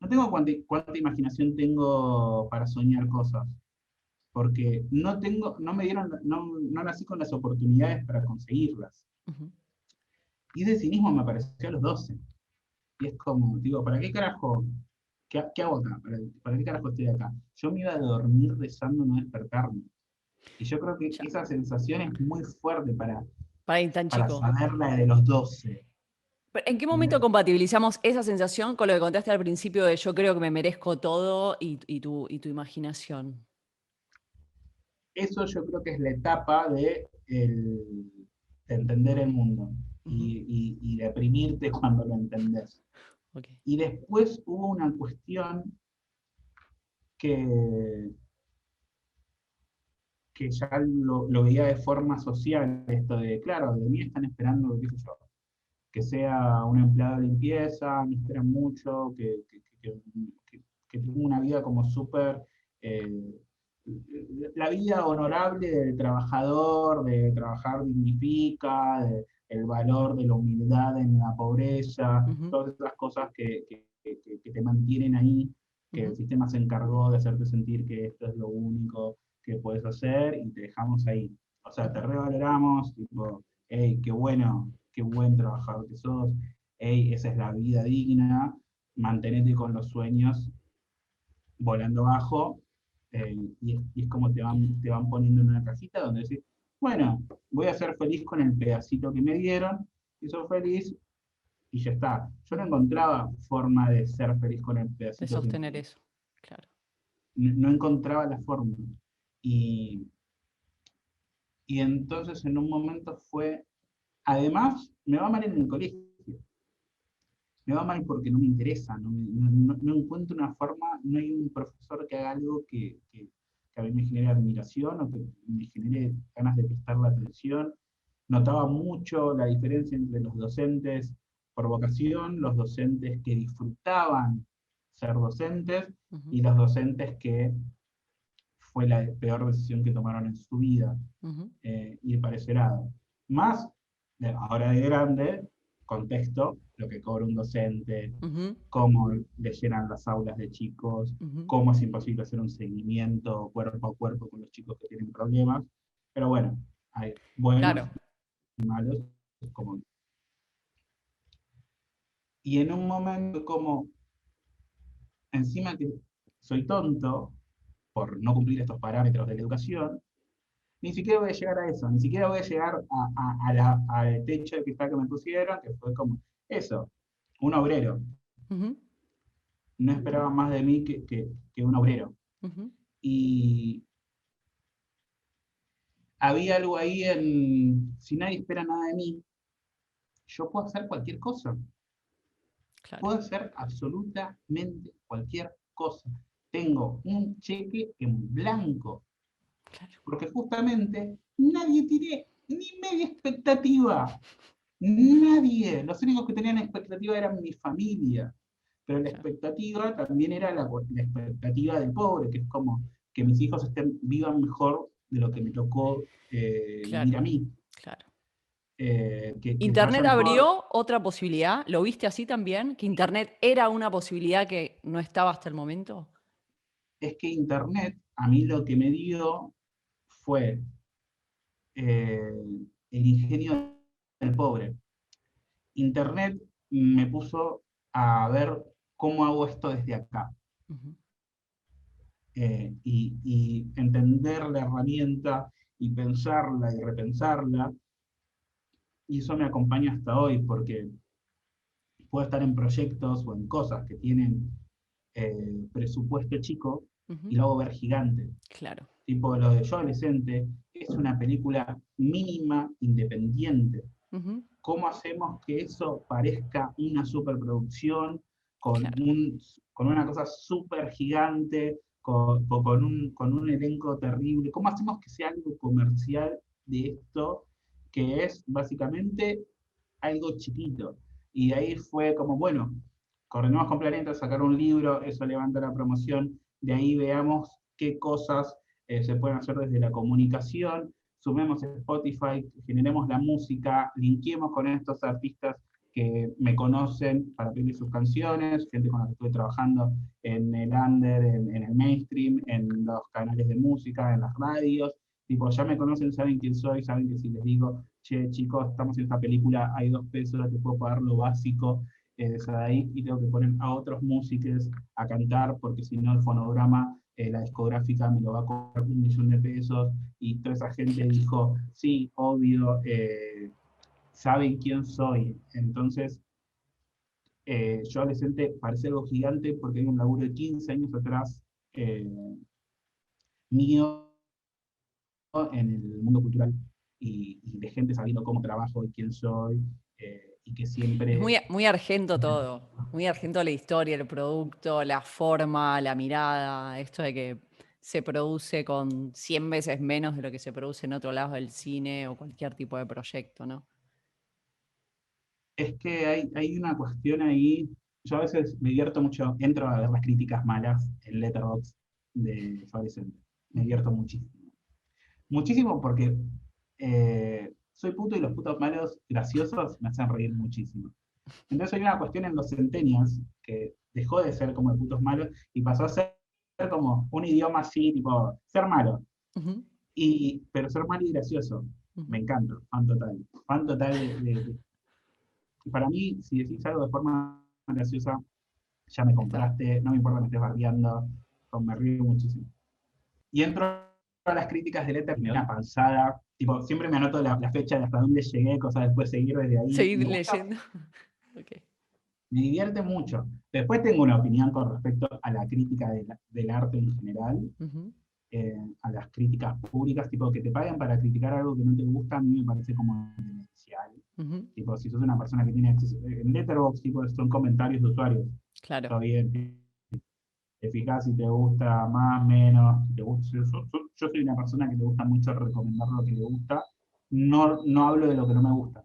no tengo cuánta imaginación tengo para soñar cosas. Porque no me dieron, no nací con las oportunidades para conseguirlas. Ujú. Y ese cinismo me apareció a los 12. Y es como, digo, ¿para qué carajo? ¿Qué hago acá? ¿Para qué carajo estoy acá? Yo me iba a dormir rezando no despertarme. Y yo creo que Ya. esa sensación es muy fuerte Para ir tan para chico. saberla de los 12. Pero, ¿en qué momento ¿Entendés? compatibilizamos esa sensación con lo que contaste al principio de yo creo que me merezco todo y tu imaginación? Eso yo creo que es la etapa de entender el mundo Ujú. y deprimirte cuando lo entendés. Ok. Y después hubo una cuestión que, que ya lo veía de forma social, esto de, claro, de mí están esperando, qué sé yo, que sea un empleado de limpieza, me esperan mucho, que tenga una vida como súper, eh, la vida honorable del trabajador, de trabajar dignifica, el valor de la humildad en la pobreza, Ujú, todas esas cosas que te mantienen ahí, que el ujú. sistema se encargó de hacerte sentir que esto es lo único que puedes hacer y te dejamos ahí. O sea, te Ujú. revaloramos, tipo, hey, qué bueno, qué buen trabajador que sos, hey, esa es la vida digna, mantenete con los sueños volando bajo, y es como te van poniendo en una cajita donde decís, bueno, voy a ser feliz con el pedacito que me dieron, y soy feliz, y ya está. Yo no Ujú. encontraba forma de ser feliz con el De pedacito que me sostener dieron. eso. Claro. No encontraba la forma. Y, y entonces en un momento fue, además, me va mal en el colegio. Me va mal porque no me interesa, no encuentro una forma, no hay un profesor que haga algo que a mí me genere admiración o que me genere ganas de prestarle atención. Notaba mucho la diferencia entre los docentes por vocación, los docentes que disfrutaban ser docentes Ujú, y los docentes que fue la peor decisión que tomaron en su vida, ujú, ir para ese lado. Más, ahora de grande, contexto, lo que cobra un docente, ujú, cómo le llenan las aulas de chicos, ujú. cómo es imposible hacer un seguimiento cuerpo a cuerpo con los chicos que tienen problemas. Pero bueno, hay buenos Claro. y malos, como. Y en un momento como, encima que soy tonto por no cumplir estos parámetros de la educación, Ni siquiera voy a llegar a eso, ni siquiera voy a llegar al techo de cristal que me pusieron, que fue como eso, un obrero. Ujú, No esperaba más de mí que un obrero. ujú, Y había algo ahí si nadie espera nada de mí, yo puedo hacer cualquier cosa. claro, Puedo hacer absolutamente cualquier cosa. Tengo un cheque en blanco, claro, porque justamente nadie tiene ni media expectativa. Nadie. Los únicos que tenían expectativa eran mi familia. Pero la claro, expectativa también era la expectativa del pobre, que es como que mis hijos vivan mejor de lo que me tocó vivir claro, a mí. claro. Que les vaya Internet mejor. abrió otra posibilidad. ¿Lo viste así también? ¿Que Internet era una posibilidad que no estaba hasta el momento? Es que Internet a mí lo que me dio fue el ingenio del pobre. Internet me puso a ver cómo hago esto desde acá. Ujú, Y entender la herramienta y pensarla y repensarla. Y eso me acompaña hasta hoy porque puedo estar en proyectos o en cosas que tienen presupuesto chico y ujú, lo hago ver gigante. claro. Tipo lo de Yo Adolescente es una película mínima, independiente. Ujú, ¿Cómo hacemos que eso parezca una superproducción con, claro, un, con una cosa súper gigante, con un elenco terrible? ¿Cómo hacemos que sea algo comercial de esto que es básicamente algo chiquito? Y de ahí fue como, bueno, coordinamos con Planeta, sacar un libro, eso levanta la promoción, de ahí veamos qué cosas se pueden hacer desde la comunicación, sumemos Spotify, generemos la música, linkeemos con estos artistas que me conocen para pedir sus canciones, gente con la que estoy trabajando en el under, en el mainstream, en los canales de música, en las radios, tipo, ya me conocen, saben quién soy, saben que si les digo, che, chicos, estamos en esta película, hay 2 pesos, te puedo pagar lo básico de Sadaí y tengo que poner a otros músicos a cantar porque si no el fonograma, la discográfica me lo va a cobrar 1 millón de pesos y toda esa gente claro. dijo, sí, obvio, saben quién soy. Entonces, yo adolescente parece algo gigante porque hay un laburo de 15 años atrás eh, mío en el mundo cultural y de gente sabiendo cómo trabajo y quién soy y que Es siempre... muy, muy argento todo. Muy argento la historia, el producto, la forma, la mirada. Esto de que se produce con 100 veces menos de lo que se produce en otro lado del cine o cualquier tipo de proyecto, ¿no? Es que hay una cuestión ahí, yo a veces me divierto mucho, entro a ver las críticas malas en Letterboxd de Adolescente, me Ujú, divierto muchísimo. Muchísimo porque soy puto y los putos malos graciosos me hacen reír muchísimo. Entonces hay una cuestión en los centenias que dejó de ser como de putos malos y pasó a ser como un idioma así, tipo, ser malo. ujú, Pero ser malo y gracioso, me ujú. encanta, fan total y para mí, si decís algo de forma graciosa, ya me Está. compraste, no me importa que me estés bardeando, me río muchísimo. Y entro a las críticas de letra y me da una panzada, tipo, siempre me anoto la fecha de hasta dónde llegué, cosas después seguir desde ahí. Seguir Me gusta, leyendo. Ok. me divierte mucho. Después tengo una opinión con respecto a la crítica del arte en general, Ujú, a las críticas públicas, tipo, que te paguen para criticar algo que no te gusta, a mí me parece como demencial. ujú. Tipo, si sos una persona que tiene acceso, en Letterboxd, tipo, son comentarios de usuarios, Claro. está bien, te fijas si te gusta más, menos, si te gusta, yo soy una persona que le gusta mucho recomendar lo que le gusta, no hablo de lo que no me gusta,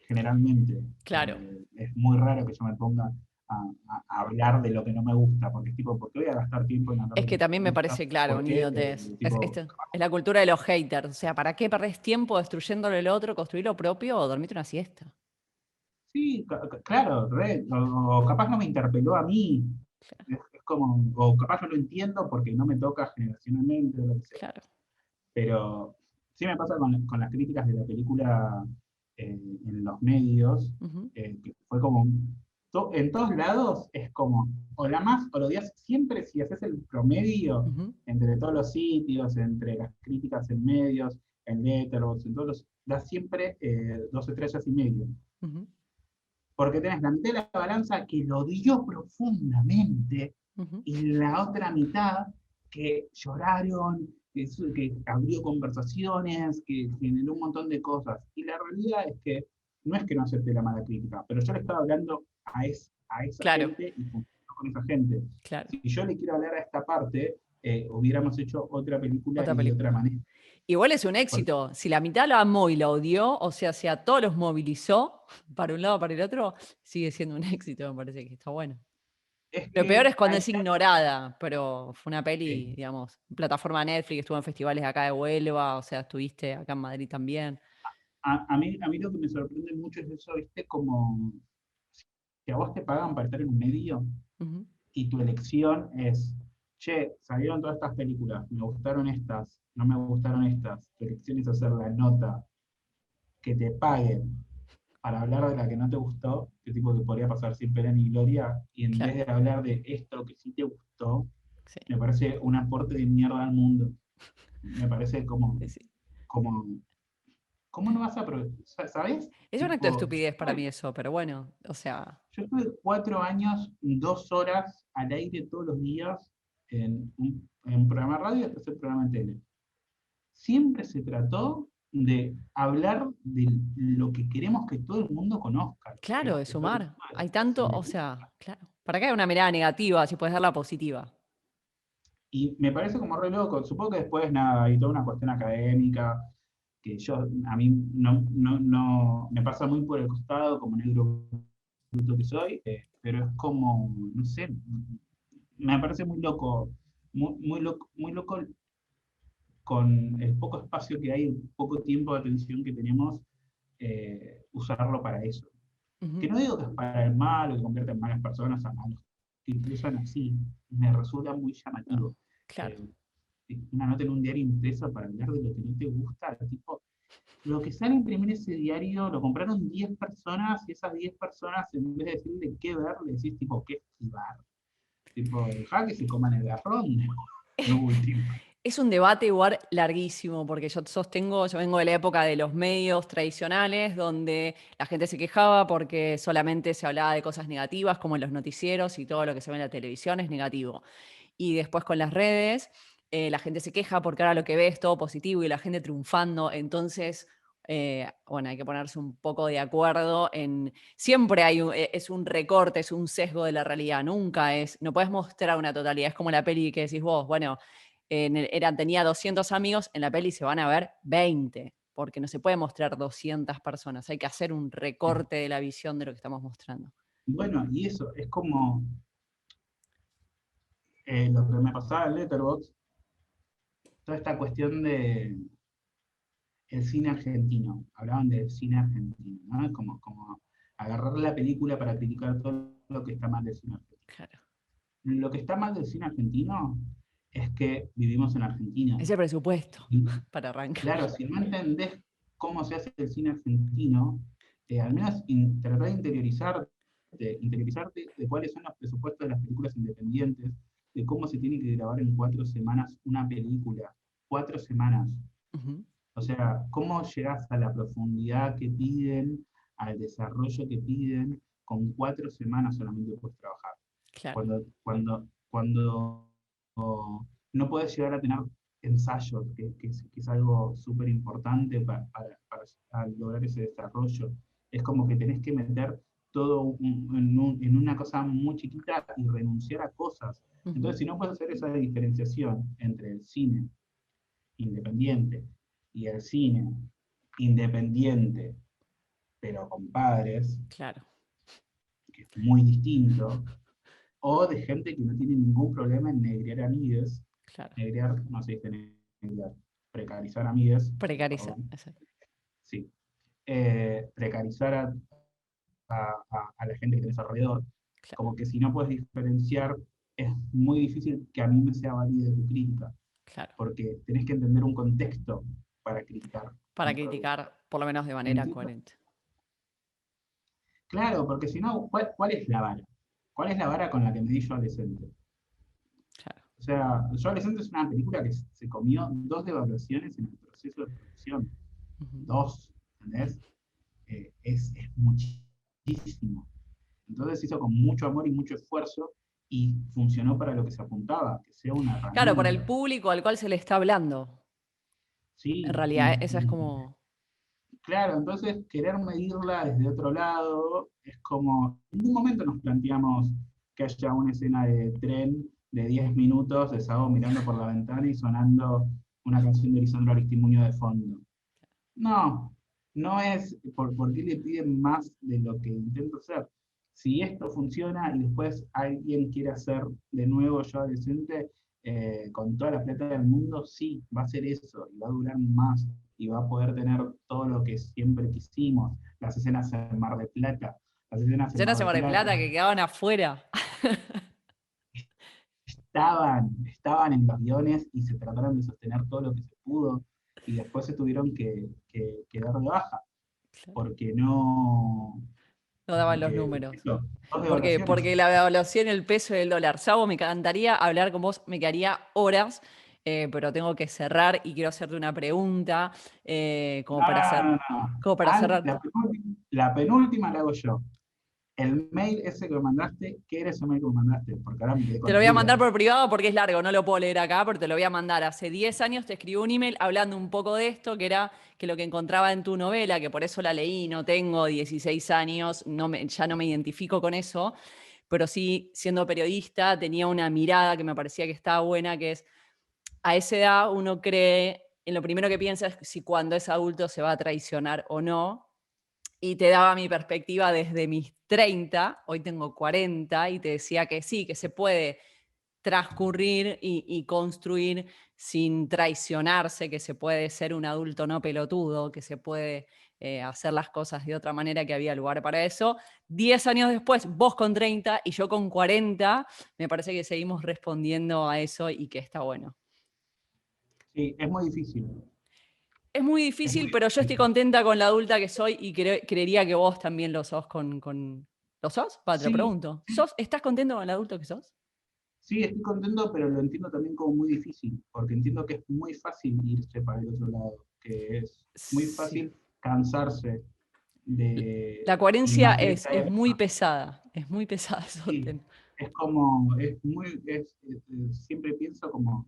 generalmente. Claro. Es muy raro que yo me ponga a hablar de lo que no me gusta, porque es tipo, ¿por qué voy a gastar tiempo en hablar Es de que lo que no también me me gusta? parece claro, un Porque, idiotez. tipo, Es la cultura de los haters. O sea, ¿para qué perdés tiempo destruyéndole el otro, construir lo propio o dormirte una siesta? sí, claro, o capaz no me interpeló a mí, es como, o capaz no lo entiendo porque no me toca generacionalmente o lo que sea. Claro. Pero sí me pasa con las críticas de la película en los medios, Ujú, que fue como, en todos lados es como, o la más o lo odias, siempre si haces el promedio Ujú, entre todos los sitios, entre las críticas en medios, en Letterboxd, en todos los, da siempre 2 estrellas y medio. ujú, Porque tenés la mitad de la balanza que lo odió profundamente ujú. y la otra mitad que lloraron, que abrió conversaciones, que generó un montón de cosas. Y la realidad es que no es que no acepte la mala crítica, pero yo le estaba hablando a esa Claro, gente y funcionó con esa gente. claro. Si yo le quiero hablar a esta parte, hubiéramos hecho otra película Otra y de otra película. manera. Igual es un Porque éxito. Si la mitad lo amó y lo odió, o sea, si a todos los movilizó para un lado o para el otro, sigue siendo un éxito, me parece que está bueno. es Lo peor que es cuando es ignorada, pero fue una peli, sí, digamos, plataforma Netflix, estuvo en festivales acá de Huelva, o sea, estuviste acá en Madrid también. a mí lo que me sorprende mucho es eso, ¿viste? Como que a vos te pagan para estar en un medio Ujú, y tu elección es, che, salieron todas estas películas, me gustaron estas, no me gustaron estas, tu elección es hacer la nota, que te paguen para hablar de la que no te gustó, que tipo que podría pasar sin pena ni gloria, y en vez claro, de hablar de esto que sí te gustó, sí, me parece un aporte de mierda al mundo. Me parece sí, sí. como, ¿cómo no vas a ¿sabes? Es un acto de Tipo, estupidez para mí eso, pero bueno, o sea, yo estuve 4 años, 2 horas al aire todos los días en un programa de radio y después el programa de tele. Siempre se trató de hablar de lo que queremos que todo el mundo conozca, lo que claro, queremos de que todo el sumar. mundo Hay se tanto, o le. sea, claro. ¿Para qué hay una mirada negativa si puedes dar la positiva? Y me parece como re loco. Supongo que después, nada, hay toda una cuestión académica que a mí no, me pasa muy por el costado como negro bruto que soy, pero es como, no sé, me parece muy loco, muy loco con el poco espacio que hay, el poco tiempo de atención que tenemos, usarlo para eso. Que Ujú, no digo que es para el mal o que convierte en malas personas a los que incluyan así, me resulta muy no, llamativo. claro. Eh, una nota en un diario impreso para hablar de lo que no te gusta, tipo, lo que sale a imprimir ese diario lo compraron 10 personas y esas 10 personas, en vez de decirle qué ver, le decís tipo qué esquivar. Tipo, dejá que se coman el garrón, lo último. Es un debate igual larguísimo, porque yo sostengo, yo vengo de la época de los medios tradicionales, donde la gente se quejaba porque solamente se hablaba de cosas negativas, como en los noticieros y todo lo que se ve en la televisión es negativo. Y después con las redes, la gente se queja porque ahora lo que ve es todo positivo y la gente triunfando. Entonces, bueno, hay que ponerse un poco de acuerdo en. Siempre es un recorte, es un sesgo de la realidad. Nunca es. No puedes mostrar una totalidad. Es como la peli que decís vos, bueno, tenía 200 amigos, en la peli se van a ver 20, porque no se puede mostrar 200 personas. Hay que hacer un recorte de la visión de lo que estamos mostrando. Bueno, y eso, es como lo que me pasaba en Letterboxd, toda esta cuestión de el cine argentino. Hablaban del cine argentino, ¿no? Como agarrar la película para criticar todo lo que está mal del cine argentino. Claro. Lo que está mal del cine argentino es que vivimos en Argentina. Ese presupuesto, Y, para arrancar. claro, si no entendés cómo se hace el cine argentino, al menos tratar de interiorizarte de cuáles son los presupuestos de las películas independientes, de cómo se tiene que grabar en 4 semanas una película. 4 semanas. Ujú, O sea, ¿cómo llegas a la profundidad que piden, al desarrollo que piden, con 4 semanas solamente puedes trabajar? claro. Cuando no puedes llegar a tener ensayos, que es algo súper importante para lograr ese desarrollo. Es como que tenés que meter todo en una cosa muy chiquita y renunciar a cosas. Ujú, Entonces, si no puedes hacer esa diferenciación entre el cine independiente y el cine independiente, pero con padres, claro, que es muy distinto, o de gente que no tiene ningún problema en negrear amigues, claro. negrear, no se dice negrear, precarizar amigues, Precarizar, perdón, exacto. sí, precarizar a la gente que tenés alrededor, Claro, como que si no puedes diferenciar, es muy difícil que a mí me sea válida tu crítica, claro. porque tenés que entender un contexto para criticar Para un producto. criticar, por lo menos de manera Entiendo, coherente. Claro, porque si no, ¿cuál es la vara? ¿Cuál es la vara con la que me di Yo Adolescente? Claro. O sea, Yo Adolescente es una película que se comió 2 devaluaciones en el proceso de producción. Ujú. 2, ¿entendés? Es muchísimo. Entonces se hizo con mucho amor y mucho esfuerzo y funcionó para lo que se apuntaba, que sea una Claro, para el herramienta. público al cual se le está hablando. En Sí, realidad, esa es como. claro, entonces querer medirla desde otro lado es como, en ningún momento nos planteamos que haya una escena de tren de 10 minutos de Sabo mirando por la ventana y sonando una canción de Lisandro Aristimuño de fondo. No, no es por qué le piden más de lo que intento hacer. Si esto funciona y después alguien quiere hacer de nuevo Yo Adolescente con toda la plata del mundo, sí, va a ser eso, y va a durar más, y va a poder tener todo lo que siempre quisimos, las escenas en Mar de Plata, las escenas en Ya no Mar se de Mar de Plata Plata que quedaban afuera. estaban en los guiones y se trataron de sostener todo lo que se pudo, y después se tuvieron que dar de baja, porque no, No daban los porque números. eso, 2 devaluaciones. Porque la devaluación, el peso del dólar. Sabo, me encantaría hablar con vos, me quedaría horas, pero tengo que cerrar y quiero hacerte una pregunta No, no, no, no, no. como para cerrar. La penúltima la hago yo. El mail ese que me mandaste, ¿qué era ese mail que me mandaste? Porque ahora me quedé Te con lo la voy a duda. mandar por privado porque es largo, no lo puedo leer acá, pero te lo voy a mandar. Hace 10 años te escribí un email hablando un poco de esto, que era que lo que encontraba en tu novela, que por eso la leí, no tengo 16 años, ya no me identifico con eso, pero sí, siendo periodista, tenía una mirada que me parecía que estaba buena, que es, a esa edad uno cree, en lo primero que piensa es si cuando es adulto se va a traicionar o no, y te daba mi perspectiva desde mis 30, hoy tengo 40, y te decía que sí, que se puede transcurrir y construir sin traicionarse, que se puede ser un adulto no pelotudo, que se puede hacer las cosas de otra manera, que había lugar para eso. 10 años después, vos con 30 y yo con 40, me parece que seguimos respondiendo a eso y que está bueno. Sí, es muy difícil. Es muy Es muy difícil, pero yo estoy difícil. contenta con la adulta que soy y creería que vos también lo sos ¿Lo sos? Va, te lo Sí, pregunto. ¿Estás contento con el adulto que sos? sí, estoy contento, pero lo entiendo también como muy difícil, porque entiendo que es muy fácil irse para el otro lado, que es muy Sí. fácil cansarse La y coherencia más de esta es muy época. pesada, es muy pesada. Sí, es como, siempre pienso como,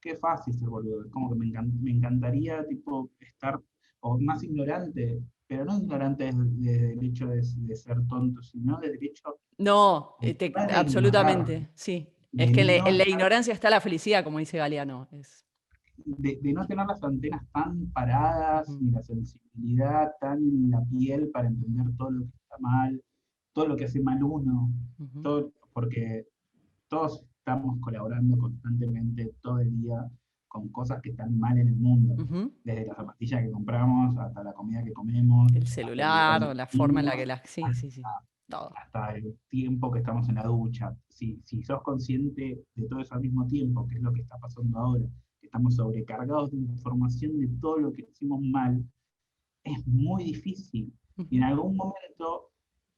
qué fácil ser boludo. Es como que me encantaría tipo estar o más ignorante, pero no ignorante desde el hecho de ser tonto, sino desde el hecho No, de ignorar, absolutamente, sí. Es de que no en la estar, ignorancia está la felicidad, como dice Galeano. de no tener las antenas tan paradas, Mm, ni la sensibilidad tan en la piel para entender todo lo que está mal, todo lo que hace mal uno, ujú, todo, porque todos estamos colaborando constantemente todo el día con cosas que están mal en el mundo, ujú. desde las zapatillas que compramos, hasta la comida que comemos, El hasta el lugar celular, donde o la forma en la que vivimos, la. Sí, sí, sí. hasta, Todo. hasta el tiempo que estamos en la ducha. Si sos consciente de todo eso al mismo tiempo, que es lo que está pasando ahora, que estamos sobrecargados de información de todo lo que hicimos mal, es muy difícil. Y en Ujú, algún momento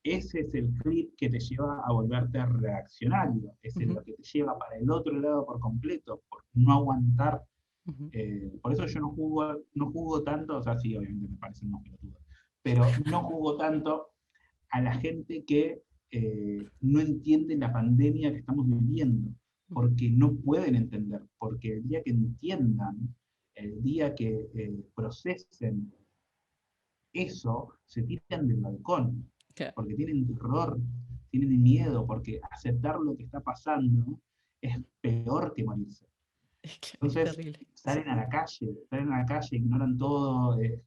ese es el clip que te lleva a volverte reaccionario, es ujú, lo que te lleva para el otro lado por completo, por no aguantar. ujú. Por eso yo no juzgo tanto, o sea, sí, obviamente me parecen unos pelotudos, pero no juzgo tanto a la gente que no entiende la pandemia que estamos viviendo, porque no pueden entender, porque el día que entiendan, el día que procesen eso, se tiran del balcón, Claro. porque tienen terror, tienen miedo, porque aceptar lo que está pasando es peor que morirse. Es Entonces, terrible. Sí. salen a la calle, ignoran todo, es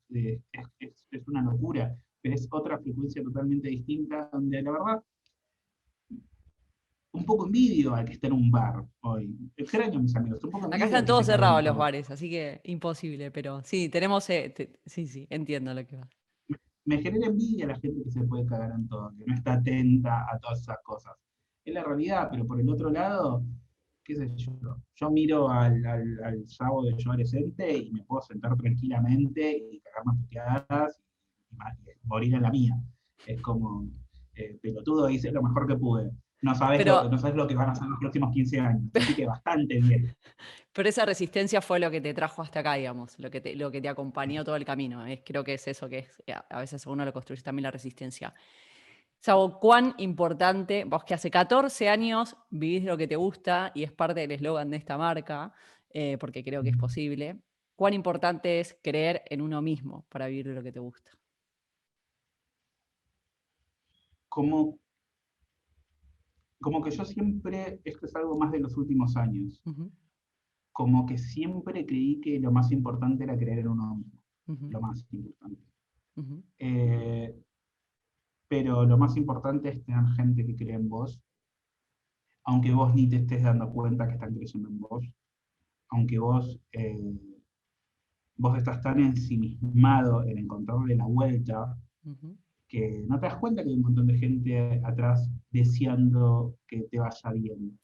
una locura, pero es otra frecuencia totalmente distinta, donde la verdad, un poco envidio al que está en un bar hoy. Extraño a mis amigos, un poco Acá envidio al están que se todos caga en cerrados los todo. bares, así que imposible, pero sí, tenemos. Sí, sí, entiendo lo que va. Me genera envidia la gente que se puede cagar en todo, que no está atenta a todas esas cosas. Es la realidad, pero por el otro lado, qué sé yo miro al Sabo de Yo Adolescente y me puedo sentar tranquilamente y cagarme a puteadas y morir en la mía. Es como, pelotudo, hice lo mejor que pude. Pero, No sabes lo que van a hacer los próximos 15 años. Así que bastante bien. pero esa resistencia fue lo que te trajo hasta acá, digamos, lo que te acompañó todo el camino. Creo que es eso, que es, a veces uno lo construye también la resistencia. Sabo, cuán importante, vos que hace 14 años vivís lo que te gusta y es parte del eslogan de esta marca, porque creo que es posible, cuán importante es creer en uno mismo para vivir lo que te gusta. Como, como que yo siempre, esto es algo más de los últimos años, Ujú, como que siempre creí que lo más importante era creer en uno mismo, ujú, lo más importante. ujú, Eh, pero lo más importante es tener gente que cree en vos, aunque vos ni te estés dando cuenta que están creyendo en vos, aunque vos estás tan ensimismado en encontrarle la vuelta, ujú. que no te das cuenta que hay un montón de gente atrás deseando que te vaya bien.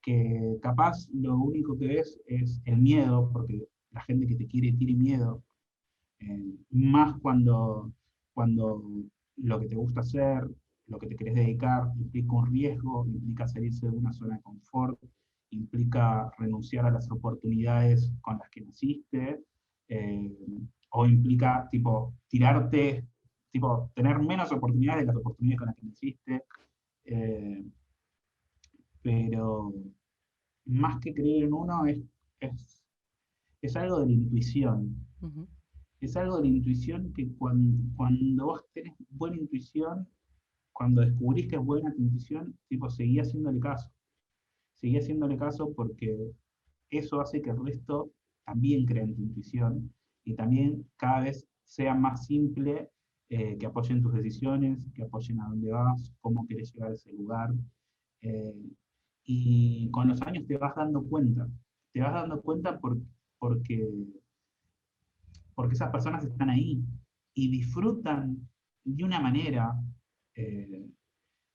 Que capaz lo único que ves es el miedo, porque la gente que te quiere tiene miedo, más cuando lo que te gusta hacer, lo que te querés dedicar, implica un riesgo, implica salirse de una zona de confort, implica renunciar a las oportunidades con las que naciste, eh, o implica tipo tirarte, tipo tener menos oportunidades de las oportunidades con las que naciste, eh, pero más que creer en uno es, es algo de la intuición. Ujú. Es algo de la intuición que cuando vos tenés buena intuición, cuando descubrís que es buena tu intuición, tipo, seguí haciéndole caso. Seguí haciéndole caso porque eso hace que el resto también crea en tu intuición y también cada vez sea más simple, que apoyen tus decisiones, que apoyen a dónde vas, cómo quieres llegar a ese lugar. eh, y con los años te vas dando cuenta porque, porque esas personas están ahí y disfrutan de una manera, eh,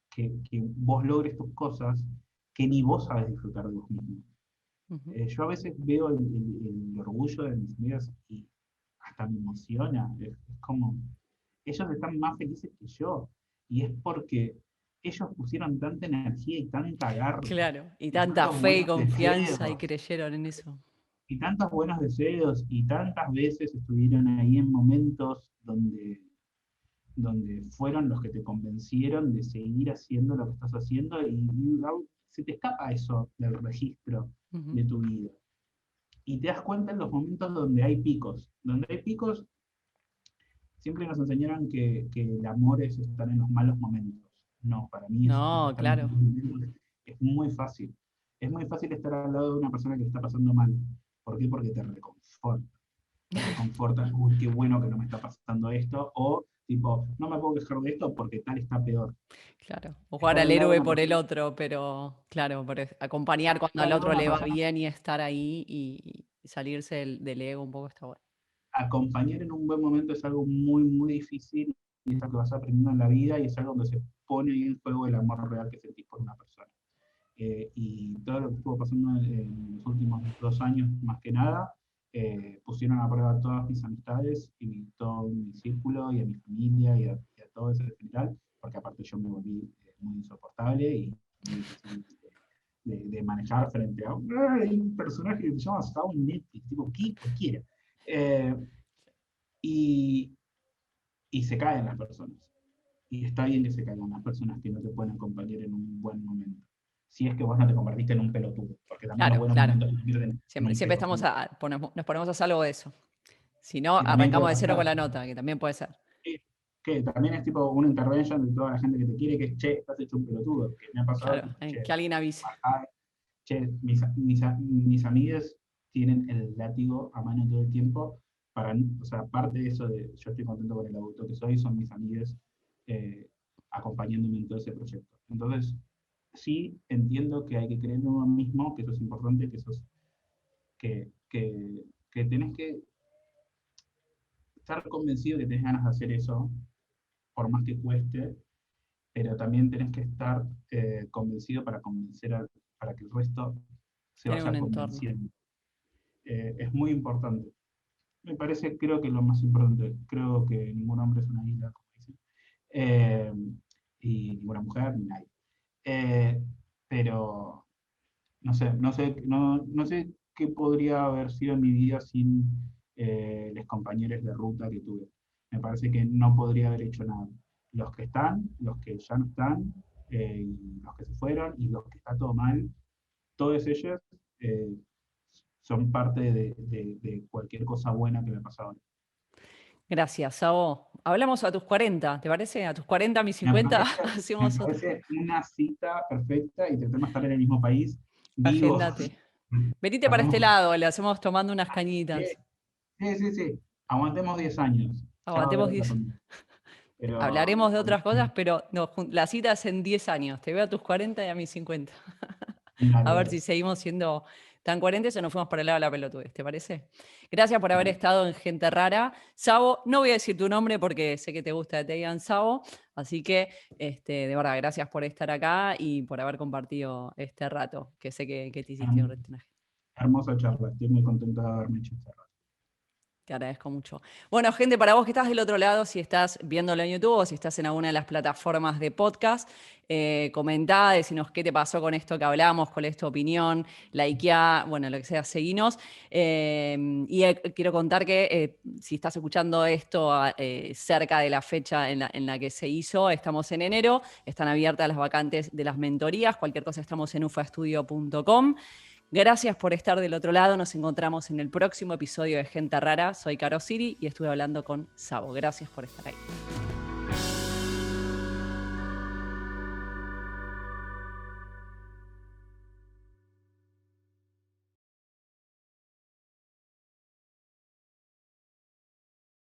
que vos logres tus cosas que ni vos sabes disfrutar de vos mismo. Ujú. Yo a veces veo el orgullo de mis amigas y hasta me emociona. Es como, ellos están más felices que yo. Y es porque ellos pusieron tanta energía y tanta garra Claro, y y tanta tantos fe y buenos confianza y deseos creyeron en eso. y tantos buenos deseos y tantas veces estuvieron ahí en momentos donde fueron los que te convencieron de seguir haciendo lo que estás haciendo y se te escapa eso del registro Ujú. de tu vida. Y te das cuenta en los momentos donde hay picos. Donde hay picos, siempre nos enseñaron que el amor es estar en los malos momentos. No, para mí es No, estar en los claro, malos momentos. Es muy fácil. Es muy fácil estar al lado de una persona que está pasando mal. ¿Por qué? Porque te reconforta. Te reconforta, uy, qué bueno que no me está pasando esto, o tipo, no me puedo quejar de esto porque tal está peor. claro. O jugar Estar al al lado de héroe una por el persona, otro, pero claro, acompañar cuando estar al al lado de otro una le va persona, bien y estar ahí y salirse del ego un poco está bueno. acompañar en un buen momento es algo muy, muy difícil y es algo que vas aprendiendo en la vida y es algo donde se pone en juego el amor real que sentís por una persona. Y todo lo que estuvo pasando en los últimos 2 años, más que nada, pusieron a prueba todas mis amistades y todo mi círculo y a mi familia y a todo eso en general, porque aparte yo me volví muy insoportable y muy difícil de manejar frente a hay un personaje que se llama Saul Netflix, tipo, ¿qué? Cualquiera. Eh, y, y se caen las personas. Y está bien que se caigan las personas que no te pueden acompañar en un buen momento. Si es que vos no te convertiste en un pelotudo, porque también los Claro, buenos claro. momentos se convierten en Siempre, un siempre estamos pelotudo. nos ponemos a salvo de eso. Si no, Que también puede arrancamos de cero con pasar. la nota, que también puede ser. Que también es tipo una intervention de toda la gente que te quiere, que es, che, estás hecho un pelotudo. Que me ha pasado, Claro, tipo, che, que alguien avise. bajá, che, mis amigas tienen el látigo a mano todo el tiempo. O sea, aparte de eso de yo estoy contento con el adulto que soy, son mis amigas, eh, acompañándome en todo ese proyecto. Entonces, sí entiendo que hay que creer en uno mismo, que eso es importante, que, que, que tenés que estar convencido que tenés ganas de hacer eso, por más que cueste, pero también tenés que estar, convencido para que el resto se Tener un vaya entorno. convenciendo. Es muy importante. Me parece, creo que lo más importante, creo que ningún hombre es una isla, como dicen. Eh, y ninguna mujer, ni nadie. Pero no sé qué podría haber sido en mi vida sin los compañeros de ruta que tuve. Me parece que no podría haber hecho nada. Los que están, los que ya no están, y los que se fueron, y los que está todo mal, todos ellos eh, son parte de cualquier cosa buena que me ha pasado. Gracias, Sabo. Hablamos a tus 40, ¿te parece? A tus 40, a mis Me 50, parece, me hacemos otro. parece una cita perfecta y tratemos de estar en el mismo país, vivos. Agéndate. Venite para este Hagamos- lado, le hacemos tomando unas Sí, cañitas. sí, sí, sí. Aguantemos 10 años. Ya va a haber Aguantemos otra 10. pandemia. Pero, Hablaremos de otras cosas, pero no, la cita es en 10 años. Te veo a tus 40 y a mis 50. A dale, ver dale. si seguimos siendo tan coherentes o nos fuimos para el lado de la pelotudez, ¿te parece? Gracias por haber Dale. estado en Gente Rara. Sabo, no voy a decir tu nombre porque sé que te gusta que te digan Sabo, así que de verdad, gracias por estar acá y por haber compartido este rato, que sé que te hiciste un Herm- retonaje. Hermosa charla. Estoy muy contento de haberme hecho esta charla. Te agradezco mucho. Bueno, gente, para vos que estás del otro lado, si estás viéndolo en YouTube o si estás en alguna de las plataformas de podcast, comentá, decinos qué te pasó con esto que hablamos, cuál es tu opinión, likeá, bueno, lo que sea, seguinos. Quiero contar que si estás escuchando esto cerca de la fecha en la que se hizo, estamos en enero, están abiertas las vacantes de las mentorías, cualquier cosa estamos en ufaestudio.com. Gracias por estar del otro lado. Nos encontramos en el próximo episodio de Gente Rara. Soy Caro Siri y estuve hablando con Sabo. Gracias por estar ahí.